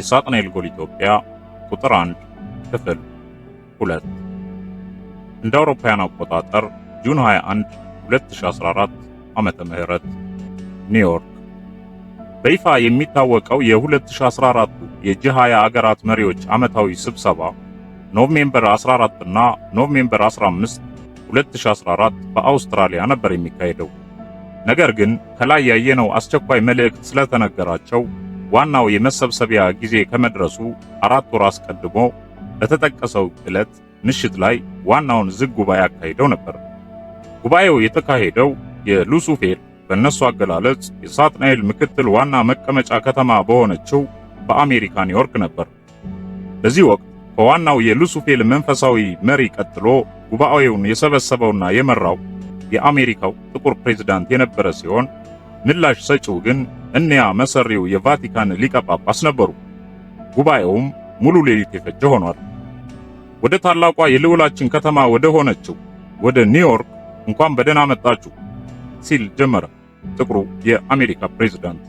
የሳጥናኤል ጎል ኢትዮጵያ ቁጥር 1 ክፍል 2 እንደ አውሮፓውያን አቆጣጠር ጁን 21 2014 ዓመተ ምህረት ኒውዮርክ በይፋ የሚታወቀው የ2014 የጂ20 አገራት መሪዎች ዓመታዊ ስብሰባ ኖቬምበር 14 እና ኖቬምበር 15 2014 በአውስትራሊያ ነበር የሚካሄደው። ነገር ግን ከላይ ያየነው አስቸኳይ መልእክት ስለተነገራቸው ዋናው የመሰብሰቢያ ጊዜ ከመድረሱ 4 ወር አስቀድሞ በተጠቀሰው ዕለት ምሽት ላይ ዋናውን ዝግ ጉባኤ አካሂደው ነበር። ጉባኤው የተካሄደው የሉሱፌል በእነሱ አገላለጽ የሳጥናኤል ምክትል ዋና መቀመጫ ከተማ በሆነችው በአሜሪካ ኒውዮርክ ነበር። በዚህ ወቅት ከዋናው የሉሱፌል መንፈሳዊ መሪ ቀጥሎ ጉባኤውን የሰበሰበውና የመራው የአሜሪካው ጥቁር ፕሬዝዳንት የነበረ ሲሆን ምላሽ ሰጪው ግን እኒያ መሰሪው የቫቲካን ሊቀ ጳጳስ ነበሩ። ጉባኤውም ሙሉ ሌሊት የፈጀ ሆኗል። ወደ ታላቋ የልዑላችን ከተማ ወደ ሆነችው ወደ ኒውዮርክ እንኳን በደህና መጣችሁ ሲል ጀመረ ጥቁሩ የአሜሪካ ፕሬዝዳንት።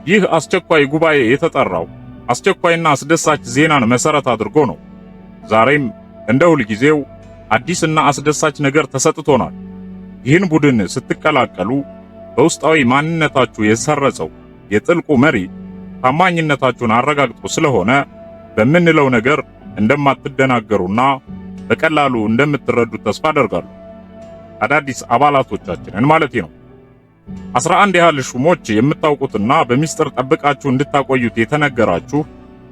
ይህ አስቸኳይ ጉባኤ የተጠራው አስቸኳይና አስደሳች ዜናን መሰረት አድርጎ ነው። ዛሬም እንደ ሁልጊዜው አዲስና አስደሳች ነገር ተሰጥቶናል። ይህን ቡድን ስትቀላቀሉ በውስጣዊ ማንነታችሁ የሰረጸው የጥልቁ መሪ ታማኝነታችሁን አረጋግጦ ስለሆነ በምንለው ነገር እንደማትደናገሩና በቀላሉ እንደምትረዱት ተስፋ አደርጋለሁ። አዳዲስ አባላቶቻችንን ማለት ነው። 11 ያህል ሹሞች የምታውቁትና በሚስጥር ጠብቃችሁ እንድታቆዩት የተነገራችሁ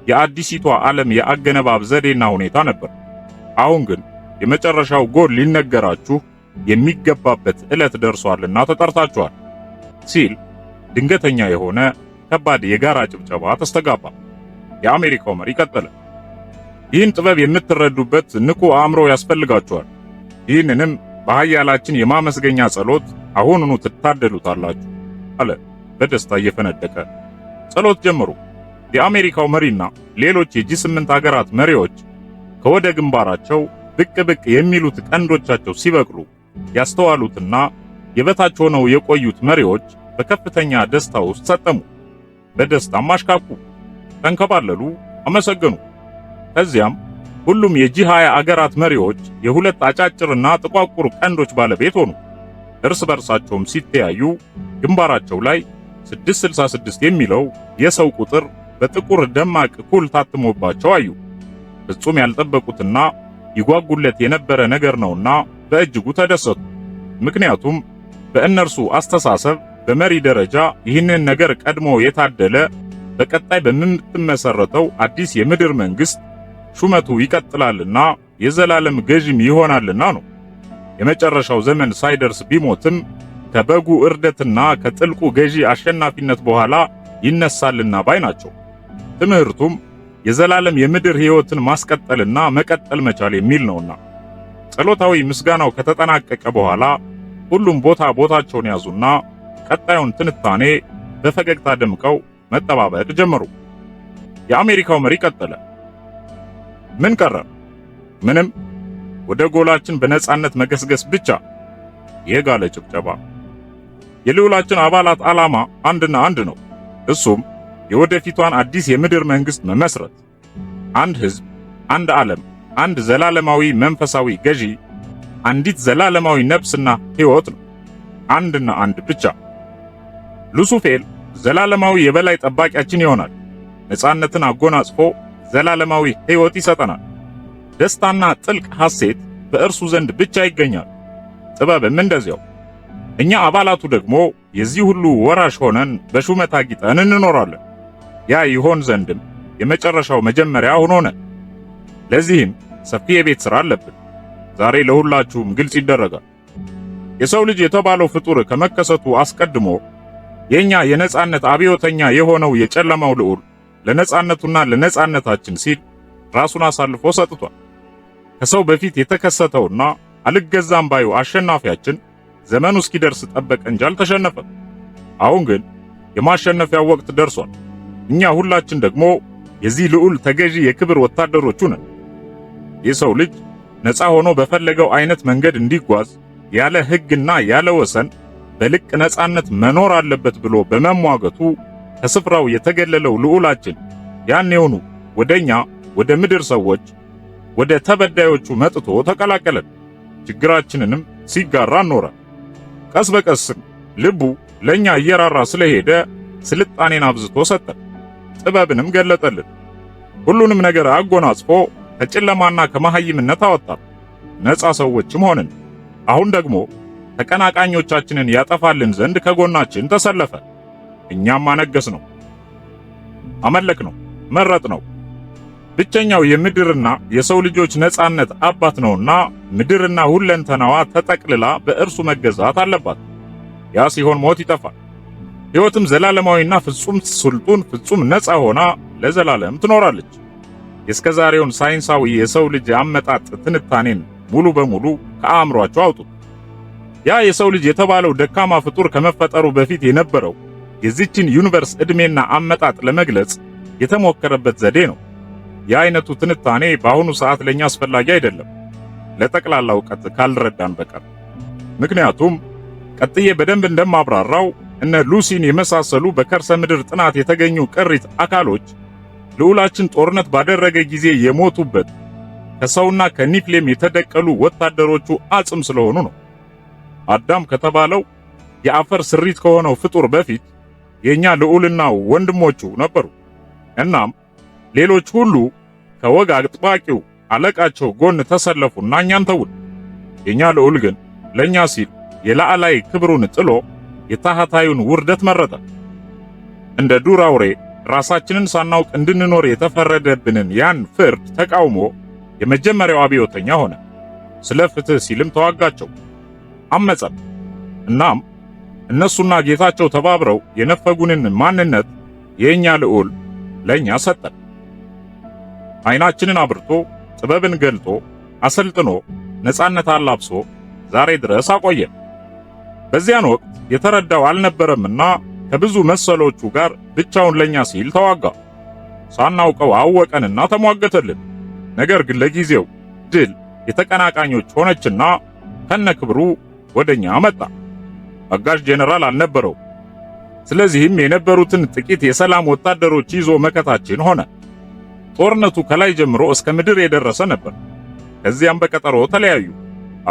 የአዲሲቷ ዓለም የአገነባብ ዘዴና ሁኔታ ነበር። አሁን ግን የመጨረሻው ጎል ሊነገራችሁ የሚገባበት ዕለት ደርሷልና ተጠርታችኋል ሲል ድንገተኛ የሆነ ከባድ የጋራ ጭብጨባ ተስተጋባ። የአሜሪካው መሪ ቀጠለ። ይህን ጥበብ የምትረዱበት ንቁ አእምሮ ያስፈልጋችኋል። ይህንንም በኃያላችን የማመስገኛ ጸሎት አሁኑኑ ትታደሉታላችሁ አለ በደስታ እየፈነደቀ። ጸሎት ጀምሩ። የአሜሪካው መሪና ሌሎች የጂ8 አገራት መሪዎች ከወደ ግንባራቸው ብቅ ብቅ የሚሉት ቀንዶቻቸው ሲበቅሉ ያስተዋሉትና የበታች ሆነው የቆዩት መሪዎች በከፍተኛ ደስታ ውስጥ ሰጠሙ። በደስታም አሽካኩ፣ ተንከባለሉ፣ አመሰገኑ። ከዚያም ሁሉም የጂ20 አገራት መሪዎች የሁለት አጫጭርና ጥቋቁር ቀንዶች ባለቤት ሆኑ። እርስ በርሳቸውም ሲተያዩ ግንባራቸው ላይ 666 የሚለው የሰው ቁጥር በጥቁር ደማቅ ኩል ታትሞባቸው አዩ። ፍጹም ያልጠበቁትና ይጓጉለት የነበረ ነገር ነውና በእጅጉ ተደሰቱ። ምክንያቱም በእነርሱ አስተሳሰብ በመሪ ደረጃ ይህንን ነገር ቀድሞ የታደለ በቀጣይ በምትመሰረተው አዲስ የምድር መንግስት ሹመቱ ይቀጥላልና የዘላለም ገዥም ይሆናልና ነው። የመጨረሻው ዘመን ሳይደርስ ቢሞትም ከበጉ እርደትና ከጥልቁ ገዢ አሸናፊነት በኋላ ይነሳልና ባይ ናቸው። ትምህርቱም የዘላለም የምድር ሕይወትን ማስቀጠልና መቀጠል መቻል የሚል ነውና። ጸሎታዊ ምስጋናው ከተጠናቀቀ በኋላ ሁሉም ቦታቸውን ያዙና ቀጣዩን ትንታኔ በፈገግታ ደምቀው መጠባበቅ ጀመሩ። የአሜሪካው መሪ ቀጠለ። ምን ቀረ? ምንም፣ ወደ ጎላችን በነጻነት መገስገስ ብቻ። የጋለ ጭብጨባ። የልዑላችን አባላት ዓላማ አንድና አንድ ነው። እሱም የወደፊቷን አዲስ የምድር መንግስት መመስረት። አንድ ህዝብ፣ አንድ ዓለም፣ አንድ ዘላለማዊ መንፈሳዊ ገዢ፣ አንዲት ዘላለማዊ ነፍስና ሕይወት ነው። አንድና አንድ ብቻ። ሉሱፌል ዘላለማዊ የበላይ ጠባቂያችን ይሆናል። ነጻነትን አጎናጽፎ ዘላለማዊ ሕይወት ይሰጠናል። ደስታና ጥልቅ ሐሴት በእርሱ ዘንድ ብቻ ይገኛል። ጥበብም እንደዚያው። እኛ አባላቱ ደግሞ የዚህ ሁሉ ወራሽ ሆነን በሹመት አጊጠን እንኖራለን። ያ ይሆን ዘንድም የመጨረሻው መጀመሪያ ሆነ። ለዚህም ሰፊ የቤት ሥራ አለብን። ዛሬ ለሁላችሁም ግልጽ ይደረጋል። የሰው ልጅ የተባለው ፍጡር ከመከሰቱ አስቀድሞ የኛ የነጻነት አብዮተኛ የሆነው የጨለማው ልዑል ለነጻነቱና ለነጻነታችን ሲል ራሱን አሳልፎ ሰጥቷል። ከሰው በፊት የተከሰተውና አልገዛም ባዩ አሸናፊያችን ዘመኑ እስኪደርስ ጠበቀ እንጂ አልተሸነፈም። አሁን ግን የማሸነፊያው ወቅት ደርሷል። እኛ ሁላችን ደግሞ የዚህ ልዑል ተገዢ የክብር ወታደሮቹ ነን። የሰው ልጅ ነፃ ሆኖ በፈለገው አይነት መንገድ እንዲጓዝ ያለ ሕግና ያለ ወሰን በልቅ ነፃነት መኖር አለበት ብሎ በመሟገቱ ከስፍራው የተገለለው ልዑላችን ያኔውኑ ወደኛ ወደ ምድር ሰዎች ወደ ተበዳዮቹ መጥቶ ተቀላቀለን። ችግራችንንም ሲጋራ ኖረ። ቀስ በቀስም ልቡ ለኛ እየራራ ስለሄደ ስልጣኔን አብዝቶ ሰጠን፣ ጥበብንም ገለጠልን። ሁሉንም ነገር አጎናጽፎ ከጨለማና ከመሃይምነት አወጣን። ነፃ ሰዎችም ሆንን። አሁን ደግሞ ተቀናቃኞቻችንን ያጠፋልን ዘንድ ከጎናችን ተሰለፈ። እኛም አነገስ ነው፣ አመለክ ነው፣ መረጥ ነው። ብቸኛው የምድርና የሰው ልጆች ነፃነት አባት ነውና ምድርና ሁለንተናዋ ተጠቅልላ በእርሱ መገዛት አለባት። ያ ሲሆን ሞት ይጠፋል፣ ሕይወትም ዘላለማዊና ፍጹም ስልጡን ፍጹም ነፃ ሆና ለዘላለም ትኖራለች። የእስከዛሬውን ሳይንሳዊ የሰው ልጅ አመጣጥ ትንታኔን ሙሉ በሙሉ ከአእምሯቸው አውጡት። ያ የሰው ልጅ የተባለው ደካማ ፍጡር ከመፈጠሩ በፊት የነበረው የዚችን ዩኒቨርስ ዕድሜና አመጣጥ ለመግለጽ የተሞከረበት ዘዴ ነው። የአይነቱ ትንታኔ በአሁኑ ሰዓት ለኛ አስፈላጊ አይደለም፣ ለጠቅላላ ዕውቀት ካልረዳን በቀር። ምክንያቱም ቀጥዬ በደንብ እንደማብራራው እነ ሉሲን የመሳሰሉ በከርሰ ምድር ጥናት የተገኙ ቅሪት አካሎች ልዑላችን ጦርነት ባደረገ ጊዜ የሞቱበት ከሰውና ከኒፍሌም የተደቀሉ ወታደሮቹ አጽም ስለሆኑ ነው። አዳም ከተባለው የአፈር ስሪት ከሆነው ፍጡር በፊት የኛ ልዑልና ወንድሞቹ ነበሩ። እናም ሌሎች ሁሉ ከወግ አጥባቂው አለቃቸው ጎን ተሰለፉና እኛን ተውን። የኛ ልዑል ግን ለኛ ሲል የላዕላይ ክብሩን ጥሎ የታህታዩን ውርደት መረጠ። እንደ ዱር አውሬ ራሳችንን ሳናውቅ እንድንኖር የተፈረደብንን ያን ፍርድ ተቃውሞ የመጀመሪያው አብዮተኛ ሆነ። ስለ ፍትህ ሲልም ተዋጋቸው፣ አመጸም። እናም እነሱና ጌታቸው ተባብረው የነፈጉንን ማንነት የኛ ልዑል ለኛ ሰጠን። አይናችንን አብርቶ ጥበብን ገልጦ አሰልጥኖ ነፃነት አላብሶ ዛሬ ድረስ አቆየን። በዚያን ወቅት የተረዳው አልነበረምና ከብዙ መሰሎቹ ጋር ብቻውን ለኛ ሲል ተዋጋ። ሳናውቀው አወቀንና ተሟገተልን። ነገር ግን ለጊዜው ድል የተቀናቃኞች ሆነችና ከነክብሩ ወደኛ መጣ። አጋዥ ጄኔራል አልነበረው። ስለዚህም የነበሩትን ጥቂት የሰላም ወታደሮች ይዞ መከታችን ሆነ። ጦርነቱ ከላይ ጀምሮ እስከ ምድር የደረሰ ነበር። ከዚያም በቀጠሮ ተለያዩ።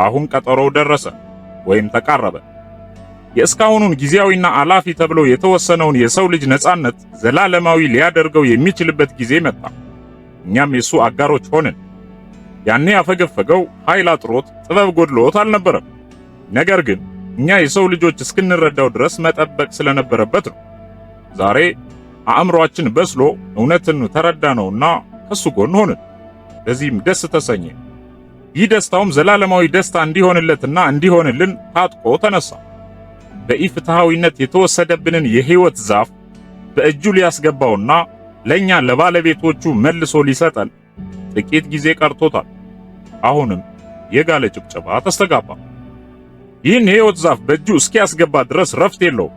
አሁን ቀጠሮው ደረሰ ወይም ተቃረበ። የእስካሁኑን ጊዜያዊና አላፊ ተብሎ የተወሰነውን የሰው ልጅ ነፃነት ዘላለማዊ ሊያደርገው የሚችልበት ጊዜ መጣ። እኛም የሱ አጋሮች ሆንን። ያኔ ያፈገፈገው ኃይል አጥሮት ጥበብ ጎድሎት አልነበረም። ነገር ግን እኛ የሰው ልጆች እስክንረዳው ድረስ መጠበቅ ስለነበረበት ነው። ዛሬ አእምሮአችን በስሎ እውነትን ተረዳነውና ከሱ ጎን ሆንን። በዚህም ደስ ተሰኘ። ይህ ደስታውም ዘላለማዊ ደስታ እንዲሆንለትና እንዲሆንልን ታጥቆ ተነሳ። በኢፍትሃዊነት የተወሰደብንን የሕይወት ዛፍ በእጁ ሊያስገባውና ለኛ ለባለቤቶቹ መልሶ ሊሰጠን ጥቂት ጊዜ ቀርቶታል። አሁንም የጋለ ጭብጨባ ተስተጋባ። ይህን የሕይወት ዛፍ በእጁ እስኪያስገባ ድረስ ረፍት የለውም።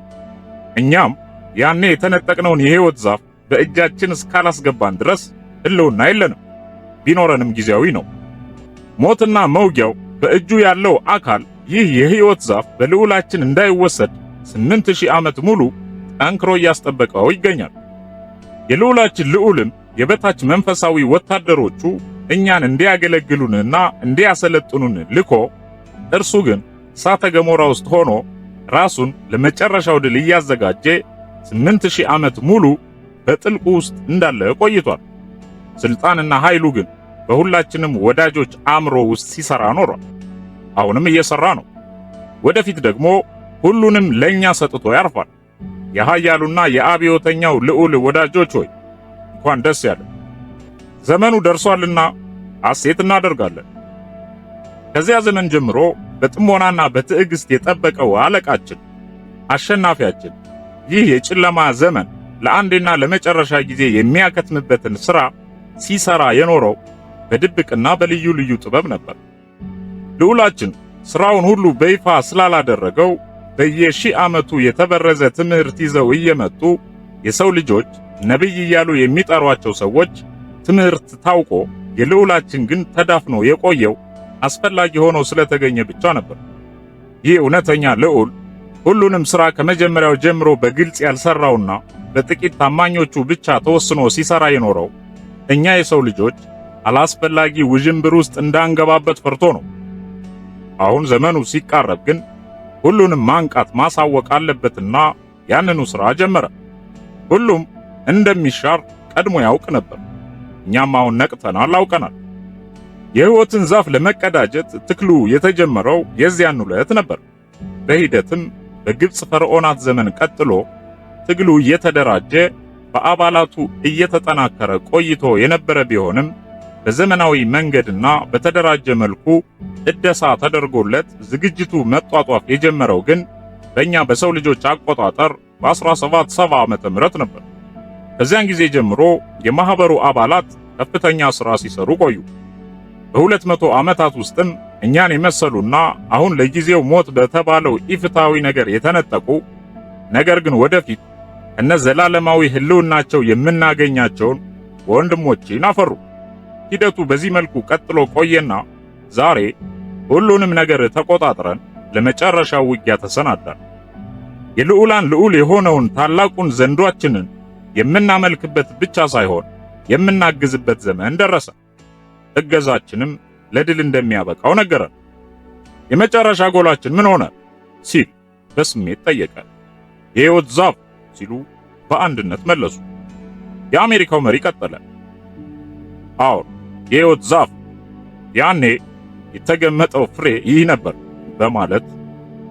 እኛም ያኔ የተነጠቅነውን የሕይወት ዛፍ በእጃችን እስካላስገባን ድረስ ሕልውና የለንም። ቢኖረንም ጊዜያዊ ነው። ሞትና መውጊያው በእጁ ያለው አካል ይህ የሕይወት ዛፍ በልዑላችን እንዳይወሰድ 8000 ዓመት ሙሉ ጠንክሮ እያስጠበቀው ይገኛል። የልዑላችን ልዑልም የበታች መንፈሳዊ ወታደሮቹ እኛን እንዲያገለግሉንና እንዲያሰለጥኑን ልኮ እርሱ ግን እሳተ ገሞራ ውስጥ ሆኖ ራሱን ለመጨረሻው ድል እያዘጋጀ 8000 ዓመት ሙሉ በጥልቁ ውስጥ እንዳለ ቆይቷል። ስልጣንና ኃይሉ ግን በሁላችንም ወዳጆች አእምሮ ውስጥ ሲሰራ ኖሯል። አሁንም እየሰራ ነው። ወደፊት ደግሞ ሁሉንም ለኛ ሰጥቶ ያርፋል። የኃያሉና የአብዮተኛው ልዑል ወዳጆች ሆይ እንኳን ደስ ያለ። ዘመኑ ደርሷልና ሐሴት እናደርጋለን። ከዚያ ዘመን ጀምሮ በጥሞናና በትዕግስት የጠበቀው አለቃችን አሸናፊያችን ይህ የጨለማ ዘመን ለአንዴና ለመጨረሻ ጊዜ የሚያከትምበትን ሥራ ሲሰራ የኖረው በድብቅና በልዩ ልዩ ጥበብ ነበር። ልዑላችን ሥራውን ሁሉ በይፋ ስላላደረገው በየሺህ ዓመቱ የተበረዘ ትምህርት ይዘው እየመጡ የሰው ልጆች ነቢይ እያሉ የሚጠሯቸው ሰዎች ትምህርት ታውቆ የልዑላችን ግን ተዳፍኖ የቆየው አስፈላጊ ሆኖ ስለተገኘ ብቻ ነበር። ይህ እውነተኛ ልዑል ሁሉንም ሥራ ከመጀመሪያው ጀምሮ በግልጽ ያልሰራውና በጥቂት ታማኞቹ ብቻ ተወስኖ ሲሰራ የኖረው እኛ የሰው ልጆች አላስፈላጊ ውዥንብር ውስጥ እንዳንገባበት ፈርቶ ነው። አሁን ዘመኑ ሲቃረብ ግን ሁሉንም ማንቃት ማሳወቅ አለበትና ያንኑ ሥራ ጀመረ። ሁሉም እንደሚሻር ቀድሞ ያውቅ ነበር። እኛም አሁን ነቅተናል፣ አውቀናል። የሕይወትን ዛፍ ለመቀዳጀት ትክሉ የተጀመረው የዚያን ዕለት ነበር። በሂደትም በግብፅ ፈርዖናት ዘመን ቀጥሎ ትግሉ እየተደራጀ በአባላቱ እየተጠናከረ ቆይቶ የነበረ ቢሆንም በዘመናዊ መንገድና በተደራጀ መልኩ እደሳ ተደርጎለት ዝግጅቱ መጧጧፍ የጀመረው ግን በእኛ በሰው ልጆች አቆጣጠር በ1770 ዓመተ ምህረት ነበር። ከዚያን ጊዜ ጀምሮ የማህበሩ አባላት ከፍተኛ ሥራ ሲሰሩ ቆዩ። በ200 ዓመታት ውስጥም እኛን የመሰሉና አሁን ለጊዜው ሞት በተባለው ኢፍትሃዊ ነገር የተነጠቁ ነገር ግን ወደፊት ዘላለማዊ ህልውናቸው የምናገኛቸውን ወንድሞችን አፈሩ። ሂደቱ በዚህ መልኩ ቀጥሎ ቆየና ዛሬ ሁሉንም ነገር ተቆጣጥረን ለመጨረሻው ውጊያ ተሰናዳን። የልዑላን ልዑል የሆነውን ታላቁን ዘንዷችንን የምናመልክበት ብቻ ሳይሆን የምናግዝበት ዘመን ደረሰ። እገዛችንም ለድል እንደሚያበቃው ነገረን። የመጨረሻ ጎላችን ምን ሆነ ሲል በስሜት ጠየቀ። የሕይወት ዛፍ ሲሉ በአንድነት መለሱ። የአሜሪካው መሪ ቀጠለ። አዎ የሕይወት ዛፍ፣ ያኔ የተገመጠው ፍሬ ይህ ነበር በማለት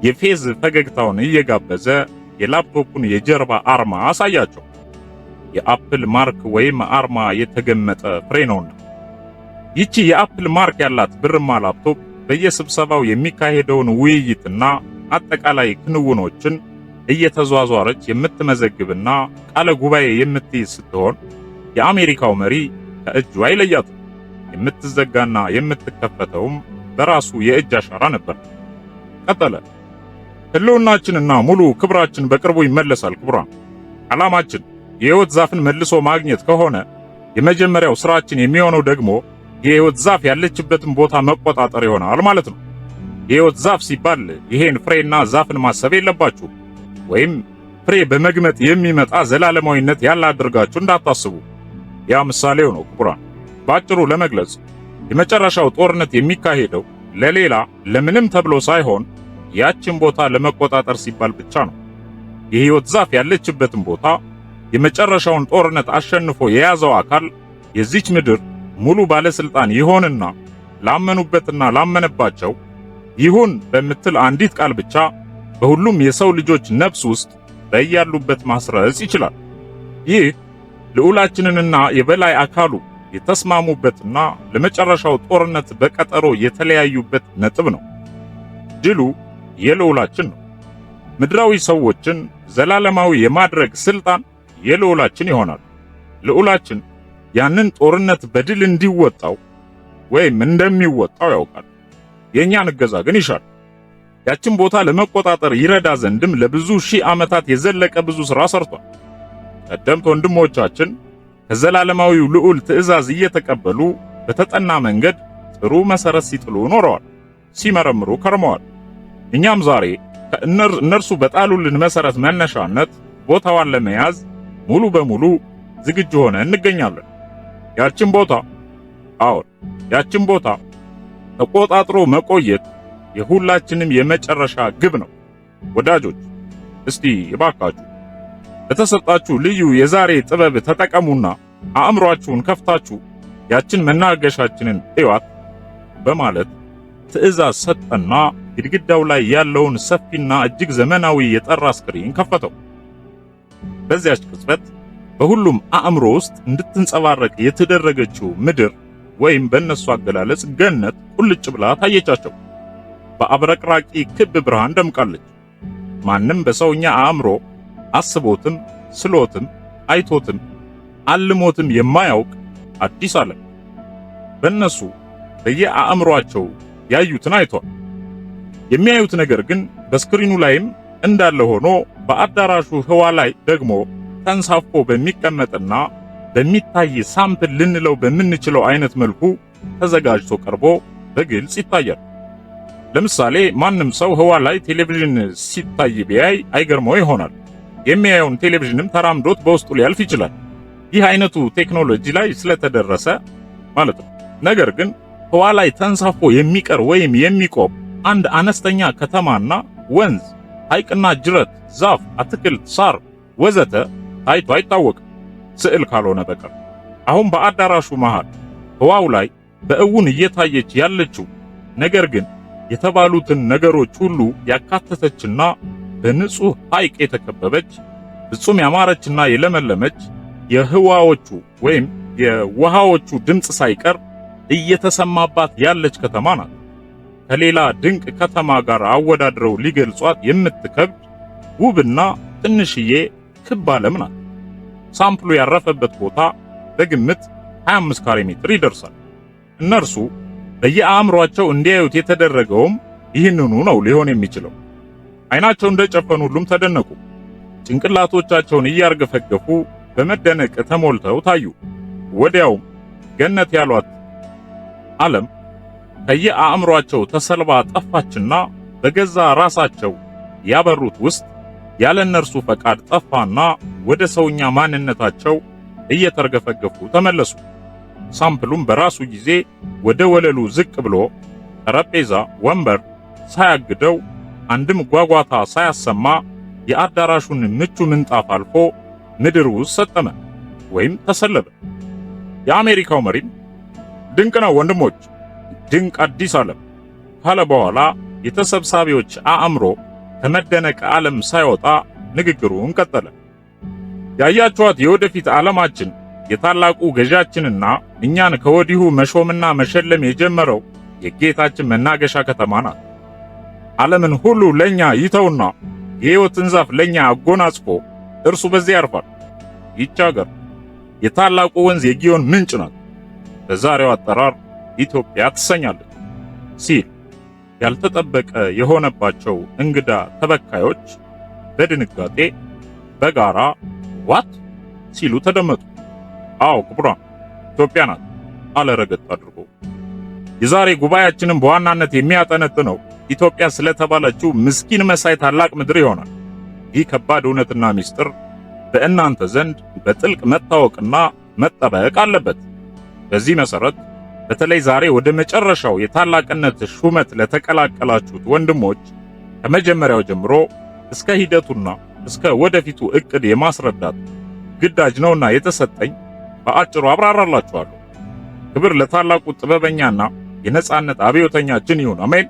የፌዝ ፈገግታውን እየጋበዘ የላፕቶፑን የጀርባ አርማ አሳያቸው። የአፕል ማርክ ወይም አርማ የተገመጠ ፍሬ ነውና። ይቺ የአፕል ማርክ ያላት ብርማ ላፕቶፕ በየስብሰባው የሚካሄደውን ውይይትና አጠቃላይ ክንውኖችን እየተዟዟረች የምትመዘግብና ቃለ ጉባኤ የምትይዝ ስትሆን የአሜሪካው መሪ ከእጁ አይለያትም። የምትዘጋና የምትከፈተውም በራሱ የእጅ አሻራ ነበር። ቀጠለ። ህልውናችንና ሙሉ ክብራችን በቅርቡ ይመለሳል። ክቡራን፣ ዓላማችን የሕይወት ዛፍን መልሶ ማግኘት ከሆነ የመጀመሪያው ስራችን የሚሆነው ደግሞ የሕይወት ዛፍ ያለችበትን ቦታ መቆጣጠር ይሆናል ማለት ነው። የሕይወት ዛፍ ሲባል ይሄን ፍሬና ዛፍን ማሰብ የለባችሁ፣ ወይም ፍሬ በመግመጥ የሚመጣ ዘላለማዊነት ያለ አድርጋችሁ እንዳታስቡ። ያ ምሳሌው ነው ክቡራን። ባጭሩ ለመግለጽ የመጨረሻው ጦርነት የሚካሄደው ለሌላ ለምንም ተብሎ ሳይሆን ያችን ቦታ ለመቆጣጠር ሲባል ብቻ ነው። የሕይወት ዛፍ ያለችበትን ቦታ የመጨረሻውን ጦርነት አሸንፎ የያዘው አካል የዚች ምድር ሙሉ ባለስልጣን ይሆንና ላመኑበትና ላመነባቸው ይሁን በምትል አንዲት ቃል ብቻ በሁሉም የሰው ልጆች ነፍስ ውስጥ በያሉበት ማስረጽ ይችላል። ይህ ልዑላችንንና የበላይ አካሉ የተስማሙበትና ለመጨረሻው ጦርነት በቀጠሮ የተለያዩበት ነጥብ ነው። ድሉ የልዑላችን ነው። ምድራዊ ሰዎችን ዘላለማዊ የማድረግ ስልጣን የልዑላችን ይሆናል። ልዑላችን ያንን ጦርነት በድል እንዲወጣው ወይም እንደሚወጣው ያውቃል። የእኛን እገዛ ግን ይሻል። ያችን ቦታ ለመቆጣጠር ይረዳ ዘንድም ለብዙ ሺህ ዓመታት የዘለቀ ብዙ ሥራ ሰርቷል። ቀደምት ወንድሞቻችን ከዘላለማዊው ልዑል ትእዛዝ እየተቀበሉ በተጠና መንገድ ጥሩ መሰረት ሲጥሉ ኖረዋል፣ ሲመረምሩ ከርመዋል። እኛም ዛሬ እነርሱ በጣሉልን መሰረት መነሻነት ቦታዋን ለመያዝ ሙሉ በሙሉ ዝግጁ ሆነ እንገኛለን። ያችን ቦታ ተቆጣጥሮ መቆየት የሁላችንም የመጨረሻ ግብ ነው። ወዳጆች፣ እስቲ እባካችሁ በተሰጣችሁ ልዩ የዛሬ ጥበብ ተጠቀሙና አእምሯችሁን ከፍታችሁ ያችን መናገሻችንን እዩዋት በማለት ትዕዛዝ ሰጠና ግድግዳው ላይ ያለውን ሰፊና እጅግ ዘመናዊ የጠራ ስክሪን ከፈተው። በዚያች ቅጽበት በሁሉም አእምሮ ውስጥ እንድትንጸባረቅ የተደረገችው ምድር ወይም በእነሱ አገላለጽ ገነት ቁልጭ ብላ ታየቻቸው። በአብረቅራቂ ክብ ብርሃን ደምቃለች። ማንም በሰውኛ አእምሮ አስቦትም ስሎትም አይቶትም አልሞትም የማያውቅ አዲስ ዓለም በእነሱ በየአእምሮአቸው ያዩትን አይቷል። የሚያዩት ነገር ግን በስክሪኑ ላይም እንዳለ ሆኖ በአዳራሹ ህዋ ላይ ደግሞ ተንሳፎ በሚቀመጥና በሚታይ ሳምፕል ልንለው በምንችለው አይነት መልኩ ተዘጋጅቶ ቀርቦ በግልጽ ይታያል። ለምሳሌ ማንም ሰው ህዋ ላይ ቴሌቪዥን ሲታይ ቢያይ አይገርመው ይሆናል። የሚያየውን ቴሌቪዥንም ተራምዶት በውስጡ ሊያልፍ ይችላል። ይህ አይነቱ ቴክኖሎጂ ላይ ስለተደረሰ ማለት ነው። ነገር ግን ህዋ ላይ ተንሳፎ የሚቀር ወይም የሚቆም አንድ አነስተኛ ከተማና ወንዝ፣ ሐይቅና ጅረት፣ ዛፍ፣ አትክልት፣ ሳር ወዘተ ታይቶ አይታወቅም ስዕል ካልሆነ በቀር። አሁን በአዳራሹ መሃል ህዋው ላይ በእውን እየታየች ያለችው ነገር ግን የተባሉትን ነገሮች ሁሉ ያካተተችና በንጹህ ሐይቅ የተከበበች ፍጹም ያማረችና የለመለመች የህዋዎቹ ወይም የውሃዎቹ ድምፅ ሳይቀር እየተሰማባት ያለች ከተማ ናት። ከሌላ ድንቅ ከተማ ጋር አወዳድረው ሊገልጿት የምትከብድ ውብና ትንሽዬ ክብ ዓለም ናት። ሳምፕሉ ያረፈበት ቦታ በግምት 25 ካሬ ሜትር ይደርሳል። እነርሱ በየአእምሯቸው እንዲያዩት የተደረገውም ይህንኑ ነው ሊሆን የሚችለው። አይናቸው እንደጨፈኑ ሁሉም ተደነቁ። ጭንቅላቶቻቸውን እያርገፈገፉ በመደነቅ ተሞልተው ታዩ። ወዲያውም ገነት ያሏት ዓለም ከየአእምሯቸው ተሰልባ ጠፋችና በገዛ ራሳቸው ያበሩት ውስጥ ያለ እነርሱ ፈቃድ ጠፋና ወደ ሰውኛ ማንነታቸው እየተርገፈገፉ ተመለሱ። ሳምፕሉም በራሱ ጊዜ ወደ ወለሉ ዝቅ ብሎ ጠረጴዛ፣ ወንበር ሳያግደው አንድም ጓጓታ ሳያሰማ የአዳራሹን ምቹ ምንጣፍ አልፎ ምድር ውስጥ ሰጠመ ወይም ተሰለበ። የአሜሪካው መሪም ድንቅ ነው ወንድሞች፣ ድንቅ አዲስ ዓለም ካለ በኋላ የተሰብሳቢዎች አእምሮ ከመደነቅ ዓለም ሳይወጣ ንግግሩን ቀጠለ። ያያችኋት የወደፊት ዓለማችን የታላቁ ገዣችንና እኛን ከወዲሁ መሾምና መሸለም የጀመረው የጌታችን መናገሻ ከተማ ናት። ዓለምን ሁሉ ለኛ ይተውና የሕይወትን ዛፍ ለኛ አጎናጽፎ እርሱ በዚያ ያርፋል። ይህች ሀገር የታላቁ ወንዝ የጊዮን ምንጭ ናት። በዛሬው አጠራር ኢትዮጵያ ትሰኛለች ሲል ያልተጠበቀ የሆነባቸው እንግዳ ተበካዮች በድንጋጤ በጋራ ዋት ሲሉ ተደመጡ። አዎ ክቡራን፣ ኢትዮጵያ ናት አለ ረገጥ አድርጎ። የዛሬ ጉባኤያችንን በዋናነት የሚያጠነጥነው ኢትዮጵያ ስለተባለችው ምስኪን መሳይ ታላቅ ምድር ይሆናል። ይህ ከባድ እውነትና ምስጢር በእናንተ ዘንድ በጥልቅ መታወቅና መጠበቅ አለበት። በዚህ መሰረት በተለይ ዛሬ ወደ መጨረሻው የታላቅነት ሹመት ለተቀላቀላችሁት ወንድሞች ከመጀመሪያው ጀምሮ እስከ ሂደቱና እስከ ወደፊቱ ዕቅድ የማስረዳት ግዳጅ ነውና የተሰጠኝ በአጭሩ አብራራላችኋለሁ። ክብር ለታላቁ ጥበበኛና የነጻነት አብዮተኛችን ይሁን፣ አሜን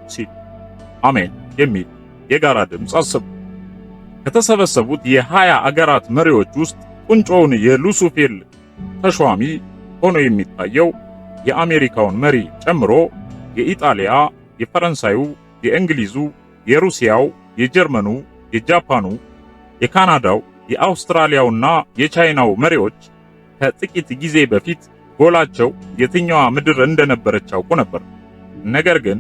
ሲል አሜን የሚል የጋራ ድምፅ አሰሙ። ከተሰበሰቡት የ20 አገራት መሪዎች ውስጥ ቁንጮውን የሉሱፌል ተሿሚ ሆኖ የሚታየው የአሜሪካውን መሪ ጨምሮ የኢጣሊያ፣ የፈረንሳዩ፣ የእንግሊዙ፣ የሩሲያው፣ የጀርመኑ፣ የጃፓኑ፣ የካናዳው፣ የአውስትራሊያውና የቻይናው መሪዎች ከጥቂት ጊዜ በፊት ጎላቸው የትኛዋ ምድር እንደነበረች ያውቁ ነበር። ነገር ግን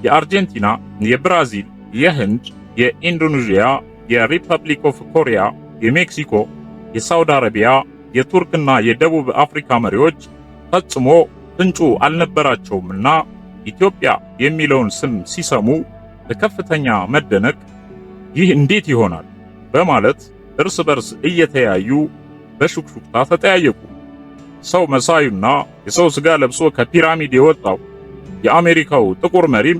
የአርጀንቲና፣ የብራዚል፣ የህንድ፣ የኢንዶኔዥያ፣ የሪፐብሊክ ኦፍ ኮሪያ፣ የሜክሲኮ፣ የሳውዲ አረቢያ፣ የቱርክና የደቡብ አፍሪካ መሪዎች ፈጽሞ ፍንጩ አልነበራቸውምና ኢትዮጵያ የሚለውን ስም ሲሰሙ በከፍተኛ መደነቅ ይህ እንዴት ይሆናል በማለት እርስ በርስ እየተያዩ በሹክሹክታ ተጠያየቁ። ሰው መሳዩና የሰው ሥጋ ለብሶ ከፒራሚድ የወጣው የአሜሪካው ጥቁር መሪም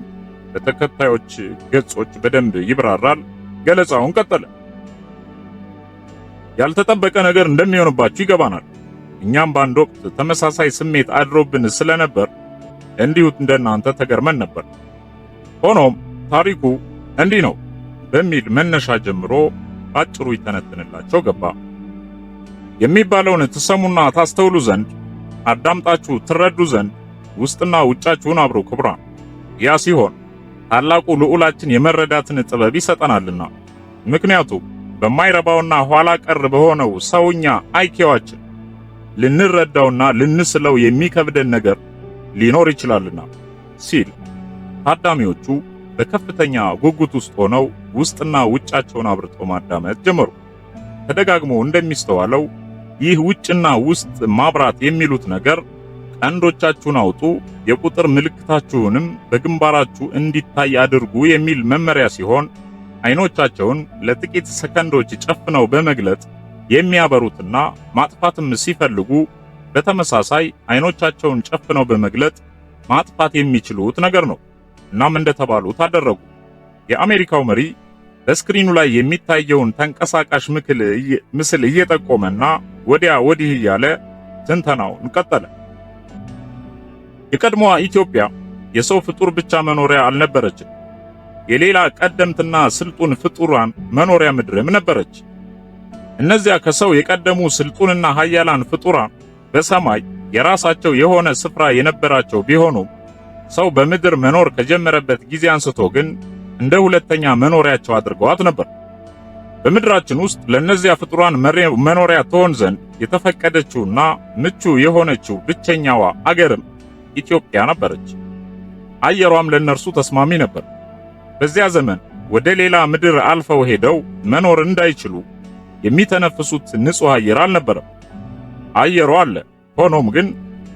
በተከታዮች ገጾች በደንብ ይብራራል። ገለጻውን ቀጠለ። ያልተጠበቀ ነገር እንደሚሆንባችሁ ይገባናል። እኛም በአንድ ወቅት ተመሳሳይ ስሜት አድሮብን ስለነበር እንዲሁ እንደናንተ ተገርመን ነበር። ሆኖም ታሪኩ እንዲህ ነው በሚል መነሻ ጀምሮ አጭሩ ይተነትንላቸው ገባ። የሚባለውን ትሰሙና ታስተውሉ ዘንድ አዳምጣችሁ ትረዱ ዘንድ ውስጥና ውጫችሁን አብሩ ክቡራን። ያ ሲሆን ታላቁ ልዑላችን የመረዳትን ጥበብ ይሰጠናልና። ምክንያቱም በማይረባውና ኋላ ቀር በሆነው ሰውኛ አይኪዋችን ልንረዳውና ልንስለው የሚከብደን ነገር ሊኖር ይችላልና ሲል ታዳሚዎቹ በከፍተኛ ጉጉት ውስጥ ሆነው ውስጥና ውጫቸውን አብርተው ማዳመጥ ጀመሩ። ተደጋግሞ እንደሚስተዋለው ይህ ውጭና ውስጥ ማብራት የሚሉት ነገር ቀንዶቻችሁን አውጡ፣ የቁጥር ምልክታችሁንም በግንባራችሁ እንዲታይ አድርጉ የሚል መመሪያ ሲሆን አይኖቻቸውን ለጥቂት ሰከንዶች ጨፍነው በመግለጥ የሚያበሩትና ማጥፋትም ሲፈልጉ በተመሳሳይ አይኖቻቸውን ጨፍነው በመግለጥ ማጥፋት የሚችሉት ነገር ነው። እናም እንደተባሉት አደረጉ። የአሜሪካው መሪ በስክሪኑ ላይ የሚታየውን ተንቀሳቃሽ ምስል እየጠቆመና ወዲያ ወዲህ እያለ ትንተናውን ቀጠለ። የቀድሞዋ ኢትዮጵያ የሰው ፍጡር ብቻ መኖሪያ አልነበረችም። የሌላ ቀደምትና ስልጡን ፍጡራን መኖሪያ ምድርም ነበረች። እነዚያ ከሰው የቀደሙ ስልጡንና ኃያላን ፍጡራን በሰማይ የራሳቸው የሆነ ስፍራ የነበራቸው ቢሆኑም ሰው በምድር መኖር ከጀመረበት ጊዜ አንስቶ ግን እንደ ሁለተኛ መኖሪያቸው አድርገዋት ነበር። በምድራችን ውስጥ ለእነዚያ ፍጡራን መኖሪያ ትሆን ዘንድ የተፈቀደችውና ምቹ የሆነችው ብቸኛዋ አገርም ኢትዮጵያ ነበረች። አየሯም ለእነርሱ ተስማሚ ነበር። በዚያ ዘመን ወደ ሌላ ምድር አልፈው ሄደው መኖር እንዳይችሉ የሚተነፍሱት ንጹሕ አየር አልነበረም። አየሩ አለ፣ ሆኖም ግን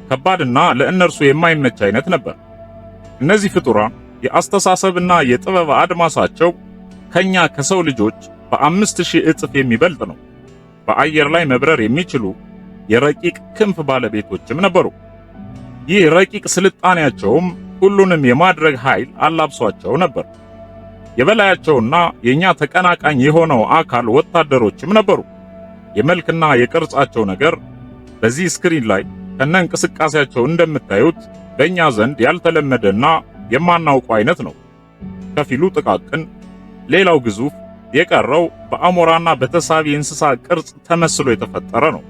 ከባድና ለእነርሱ የማይመች አይነት ነበር። እነዚህ ፍጡራን የአስተሳሰብና የጥበብ አድማሳቸው ከኛ ከሰው ልጆች በ5000 እጥፍ የሚበልጥ ነው። በአየር ላይ መብረር የሚችሉ የረቂቅ ክንፍ ባለቤቶችም ነበሩ። ይህ ረቂቅ ስልጣኔያቸውም ሁሉንም የማድረግ ኃይል አላብሷቸው ነበር። የበላያቸውና የኛ ተቀናቃኝ የሆነው አካል ወታደሮችም ነበሩ። የመልክና የቅርጻቸው ነገር በዚህ ስክሪን ላይ ከነ እንቅስቃሴያቸው እንደምታዩት በእኛ ዘንድ ያልተለመደና የማናውቀው አይነት ነው። ከፊሉ ጥቃቅን፣ ሌላው ግዙፍ፣ የቀረው በአሞራና በተሳቢ እንስሳ ቅርጽ ተመስሎ የተፈጠረ ነው።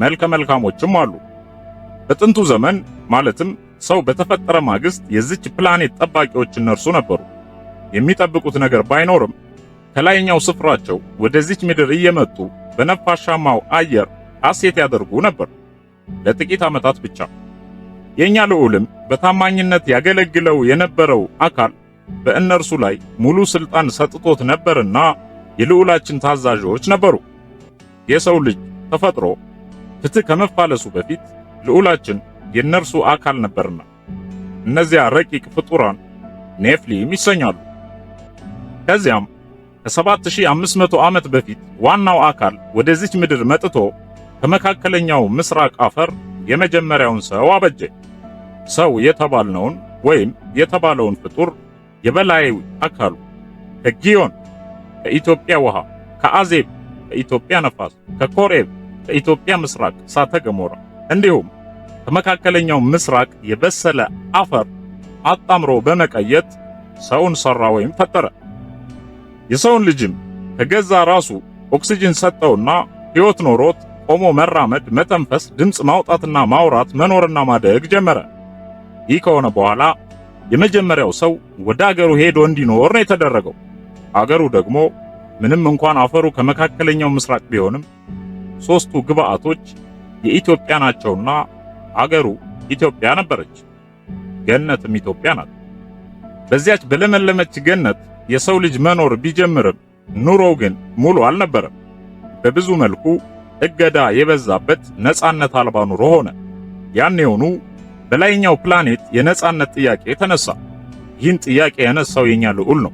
መልከ መልካሞችም አሉ። በጥንቱ ዘመን ማለትም ሰው በተፈጠረ ማግስት የዚች ፕላኔት ጠባቂዎች እነርሱ ነበሩ። የሚጠብቁት ነገር ባይኖርም ከላይኛው ስፍራቸው ወደዚች ምድር እየመጡ በነፋሻማው አየር ሐሴት ያደርጉ ነበር፣ ለጥቂት ዓመታት ብቻ። የኛ ልዑልም በታማኝነት ያገለግለው የነበረው አካል በእነርሱ ላይ ሙሉ ስልጣን ሰጥቶት ነበርና የልዑላችን ታዛዦች ነበሩ። የሰው ልጅ ተፈጥሮ ፍትህ ከመፋለሱ በፊት ልዑላችን የእነርሱ አካል ነበርና እነዚያ ረቂቅ ፍጡራን ኔፍሊም ይሰኛሉ። ከዚያም ከ7500 ዓመት በፊት ዋናው አካል ወደዚች ምድር መጥቶ ከመካከለኛው ምስራቅ አፈር የመጀመሪያውን ሰው አበጀ። ሰው የተባልነውን ወይም የተባለውን ፍጡር የበላይ አካሉ ከጊዮን ከኢትዮጵያ ውሃ፣ ከአዜብ ከኢትዮጵያ ነፋስ፣ ከኮሬብ ከኢትዮጵያ ምስራቅ እሳተ ገሞራ እንዲሁም ከመካከለኛው ምስራቅ የበሰለ አፈር አጣምሮ በመቀየጥ ሰውን ሰራ ወይም ፈጠረ። የሰውን ልጅም ከገዛ ራሱ ኦክሲጅን ሰጠውና ሕይወት ኖሮት ቆሞ መራመድ፣ መተንፈስ፣ ድምፅ ማውጣትና ማውራት፣ መኖርና ማደግ ጀመረ። ይህ ከሆነ በኋላ የመጀመሪያው ሰው ወደ አገሩ ሄዶ እንዲኖር ነው የተደረገው። አገሩ ደግሞ ምንም እንኳን አፈሩ ከመካከለኛው ምስራቅ ቢሆንም ሦስቱ ግብአቶች የኢትዮጵያ ናቸውና አገሩ ኢትዮጵያ ነበረች። ገነትም ኢትዮጵያ ናት። በዚያች በለመለመች ገነት የሰው ልጅ መኖር ቢጀምርም ኑሮው ግን ሙሉ አልነበረም። በብዙ መልኩ እገዳ የበዛበት ነጻነት አልባ ኑሮ ሆነ። ያኔውኑ በላይኛው ፕላኔት የነጻነት ጥያቄ ተነሳ። ይህን ጥያቄ ያነሳው የኛ ልዑል ነው።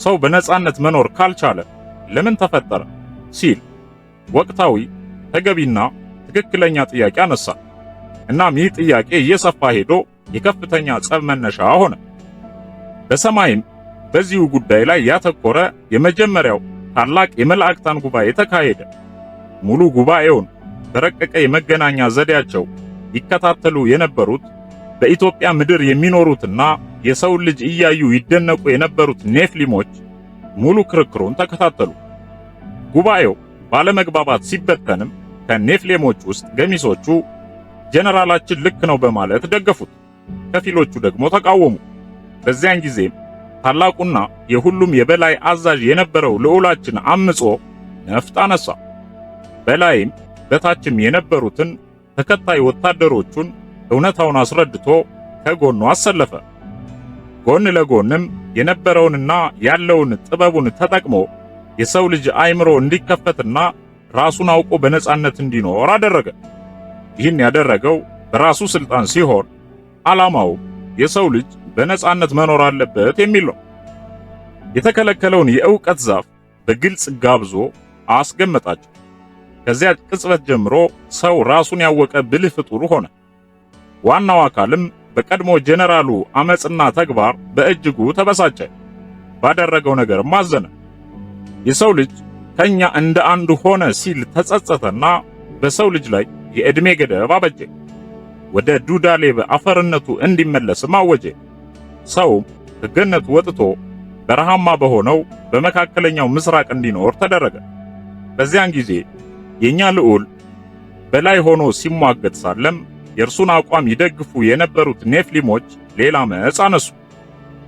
ሰው በነጻነት መኖር ካልቻለ ለምን ተፈጠረ ሲል ወቅታዊ ተገቢና ትክክለኛ ጥያቄ አነሳ። እናም ይህ ጥያቄ እየሰፋ ሄዶ የከፍተኛ ጸብ መነሻ ሆነ። በሰማይም በዚሁ ጉዳይ ላይ ያተኮረ የመጀመሪያው ታላቅ የመላእክታን ጉባኤ ተካሄደ። ሙሉ ጉባኤውን በረቀቀ የመገናኛ ዘዴያቸው ይከታተሉ የነበሩት በኢትዮጵያ ምድር የሚኖሩትና የሰው ልጅ እያዩ ይደነቁ የነበሩት ኔፍሊሞች ሙሉ ክርክሩን ተከታተሉ። ጉባኤው ባለመግባባት ሲበተንም ከኔፍሊሞች ውስጥ ገሚሶቹ ጀነራላችን ልክ ነው በማለት ደገፉት፣ ከፊሎቹ ደግሞ ተቃወሙ። በዚያን ጊዜም ታላቁና የሁሉም የበላይ አዛዥ የነበረው ልዑላችን አምጾ ነፍጥ አነሳ። በላይም በታችም የነበሩትን ተከታይ ወታደሮቹን እውነታውን አስረድቶ ከጎኑ አሰለፈ። ጎን ለጎንም የነበረውንና ያለውን ጥበቡን ተጠቅሞ የሰው ልጅ አእምሮ እንዲከፈትና ራሱን አውቆ በነጻነት እንዲኖር አደረገ። ይህን ያደረገው በራሱ ስልጣን ሲሆን ዓላማው የሰው ልጅ በነጻነት መኖር አለበት የሚል ነው። የተከለከለውን የእውቀት ዛፍ በግልጽ ጋብዞ አስገመጣቸው። ከዚያ ቅጽበት ጀምሮ ሰው ራሱን ያወቀ ብልህ ፍጡር ሆነ። ዋናው አካልም በቀድሞ ጀነራሉ አመጽና ተግባር በእጅጉ ተበሳጨ። ባደረገው ነገርም አዘነ። የሰው ልጅ ከኛ እንደ አንዱ ሆነ ሲል ተጸጸተና በሰው ልጅ ላይ የዕድሜ ገደብ አበጀ። ወደ ዱዳሌብ አፈርነቱ እንዲመለስም አወጀ። ሰውም ከገነቱ ወጥቶ በረሃማ በሆነው በመካከለኛው ምስራቅ እንዲኖር ተደረገ። በዚያን ጊዜ የኛ ልዑል በላይ ሆኖ ሲሟገት ሳለም የእርሱን አቋም ይደግፉ የነበሩት ኔፍሊሞች ሌላ አመጽ አነሱ።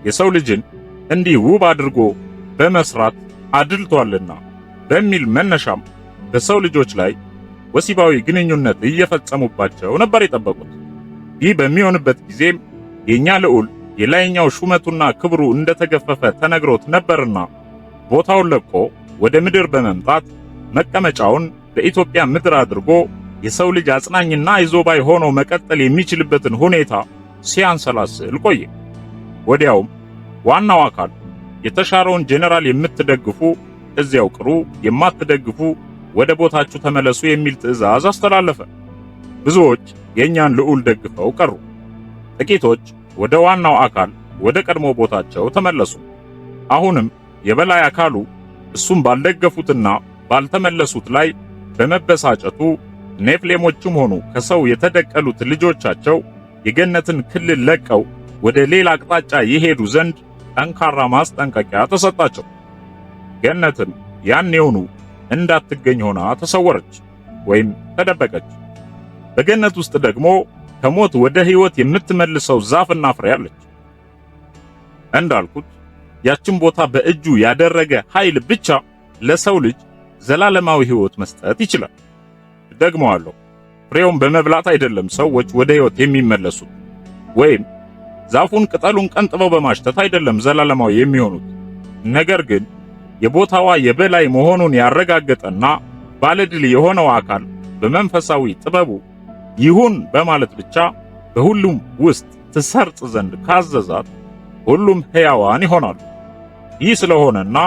የሰው ልጅን እንዲህ ውብ አድርጎ በመስራት አድልቷልና በሚል መነሻም በሰው ልጆች ላይ ወሲባዊ ግንኙነት እየፈጸሙባቸው ነበር የጠበቁት። ይህ በሚሆንበት ጊዜም የኛ ልዑል የላይኛው ሹመቱና ክብሩ እንደተገፈፈ ተነግሮት ነበርና ቦታውን ለቆ ወደ ምድር በመምጣት መቀመጫውን በኢትዮጵያ ምድር አድርጎ የሰው ልጅ አጽናኝና አይዞባይ ሆኖ መቀጠል የሚችልበትን ሁኔታ ሲያንሰላስል ቆየ። ወዲያውም ዋናው አካል የተሻረውን ጄኔራል የምትደግፉ እዚያው ቅሩ፣ የማትደግፉ ወደ ቦታችሁ ተመለሱ የሚል ትዕዛዝ አስተላለፈ። ብዙዎች የኛን ልዑል ደግፈው ቀሩ። ጥቂቶች ወደ ዋናው አካል ወደ ቀድሞ ቦታቸው ተመለሱ። አሁንም የበላይ አካሉ እሱም ባልደገፉትና ባልተመለሱት ላይ በመበሳጨቱ ኔፍሌሞችም ሆኑ ከሰው የተደቀሉት ልጆቻቸው የገነትን ክልል ለቀው ወደ ሌላ አቅጣጫ ይሄዱ ዘንድ ጠንካራ ማስጠንቀቂያ ተሰጣቸው። ገነትም ያኔውኑ እንዳትገኝ ሆና ተሰወረች ወይም ተደበቀች። በገነት ውስጥ ደግሞ ከሞት ወደ ሕይወት የምትመልሰው ዛፍና ፍሬ አለች። እንዳልኩት ያችን ቦታ በእጁ ያደረገ ኃይል ብቻ ለሰው ልጅ ዘላለማዊ ሕይወት መስጠት ይችላል። ደግመዋለሁ፣ ፍሬውን በመብላት አይደለም ሰዎች ወደ ሕይወት የሚመለሱት፣ ወይም ዛፉን ቅጠሉን ቀንጥበው በማሽተት አይደለም ዘላለማዊ የሚሆኑት። ነገር ግን የቦታዋ የበላይ መሆኑን ያረጋገጠና ባለድል የሆነው አካል በመንፈሳዊ ጥበቡ ይሁን በማለት ብቻ በሁሉም ውስጥ ትሰርጽ ዘንድ ካዘዛት ሁሉም ሕያዋን ይሆናሉ። ይህ ስለሆነና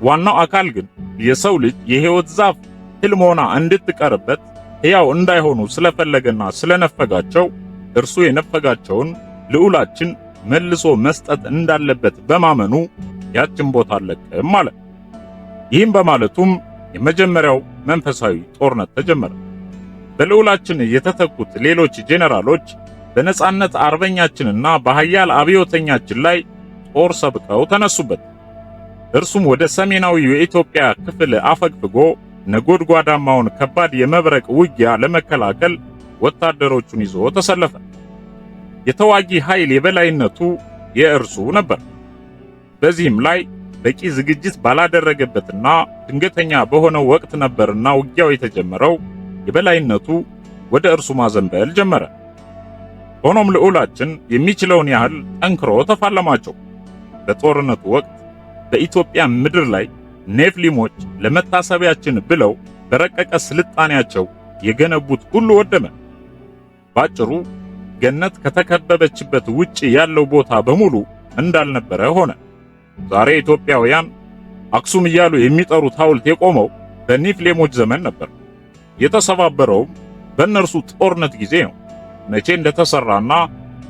ዋናው አካል ግን የሰው ልጅ የሕይወት ዛፍ ሕልም ሆና እንድትቀርበት ሕያው እንዳይሆኑ ስለፈለገና ስለነፈጋቸው እርሱ የነፈጋቸውን ልዑላችን መልሶ መስጠት እንዳለበት በማመኑ ያችን ቦታ አለቀም ማለት። ይህም በማለቱም የመጀመሪያው መንፈሳዊ ጦርነት ተጀመረ። በልዑላችን የተተኩት ሌሎች ጄኔራሎች በነጻነት አርበኛችንና በኃያል አብዮተኛችን ላይ ጦር ሰብቀው ተነሱበት። እርሱም ወደ ሰሜናዊው የኢትዮጵያ ክፍል አፈግፍጎ ነጎድጓዳማውን ከባድ የመብረቅ ውጊያ ለመከላከል ወታደሮቹን ይዞ ተሰለፈ። የተዋጊ ኃይል የበላይነቱ የእርሱ ነበር። በዚህም ላይ በቂ ዝግጅት ባላደረገበትና ድንገተኛ በሆነው ወቅት ነበርና ውጊያው የተጀመረው የበላይነቱ ወደ እርሱ ማዘንበል ጀመረ። ሆኖም ልዑላችን የሚችለውን ያህል ጠንክሮ ተፋለማቸው። በጦርነቱ ወቅት በኢትዮጵያ ምድር ላይ ኔፍሊሞች ለመታሰቢያችን ብለው በረቀቀ ስልጣኔያቸው የገነቡት ሁሉ ወደመ። ባጭሩ ገነት ከተከበበችበት ውጪ ያለው ቦታ በሙሉ እንዳልነበረ ሆነ። ዛሬ ኢትዮጵያውያን አክሱም እያሉ የሚጠሩት ሐውልት የቆመው በኔፍሌሞች ዘመን ነበር። የተሰባበረውም በእነርሱ ጦርነት ጊዜ ነው። መቼ እንደተሰራና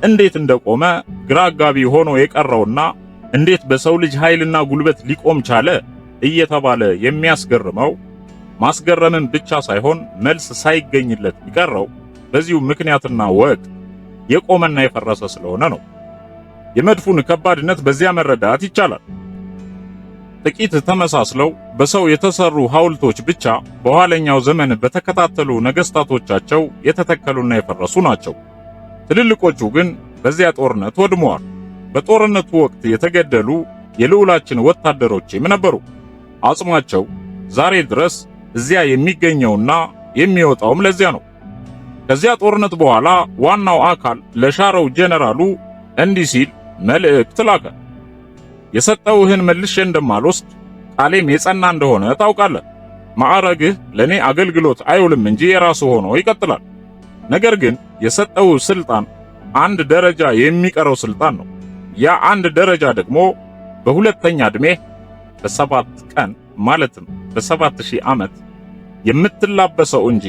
እንዴት እንደቆመ ግራ አጋቢ ሆኖ የቀረውና እንዴት በሰው ልጅ ኃይልና ጉልበት ሊቆም ቻለ እየተባለ የሚያስገርመው ማስገረምን ብቻ ሳይሆን መልስ ሳይገኝለት ቢቀረው በዚሁ ምክንያትና ወቅት የቆመና የፈረሰ ስለሆነ ነው። የመድፉን ከባድነት በዚያ መረዳት ይቻላል። ጥቂት ተመሳስለው በሰው የተሰሩ ሐውልቶች ብቻ በኋለኛው ዘመን በተከታተሉ ነገስታቶቻቸው የተተከሉና የፈረሱ ናቸው። ትልልቆቹ ግን በዚያ ጦርነት ወድመዋል። በጦርነቱ ወቅት የተገደሉ የልዑላችን ወታደሮችም ነበሩ። አጽማቸው ዛሬ ድረስ እዚያ የሚገኘውና የሚወጣውም ለዚያ ነው። ከዚያ ጦርነት በኋላ ዋናው አካል ለሻረው ጄኔራሉ እንዲህ ሲል መልእክት ላከ። የሰጠውህን መልሼ እንደማልወስድ ቃሌም የጸና እንደሆነ ታውቃለህ። ማዕረግህ ለኔ አገልግሎት አይውልም እንጂ የራሱ ሆኖ ይቀጥላል። ነገር ግን የሰጠው ስልጣን አንድ ደረጃ የሚቀረው ስልጣን ነው። ያ አንድ ደረጃ ደግሞ በሁለተኛ ዕድሜ በ7 ቀን ማለትም በ7000 ዓመት የምትላበሰው እንጂ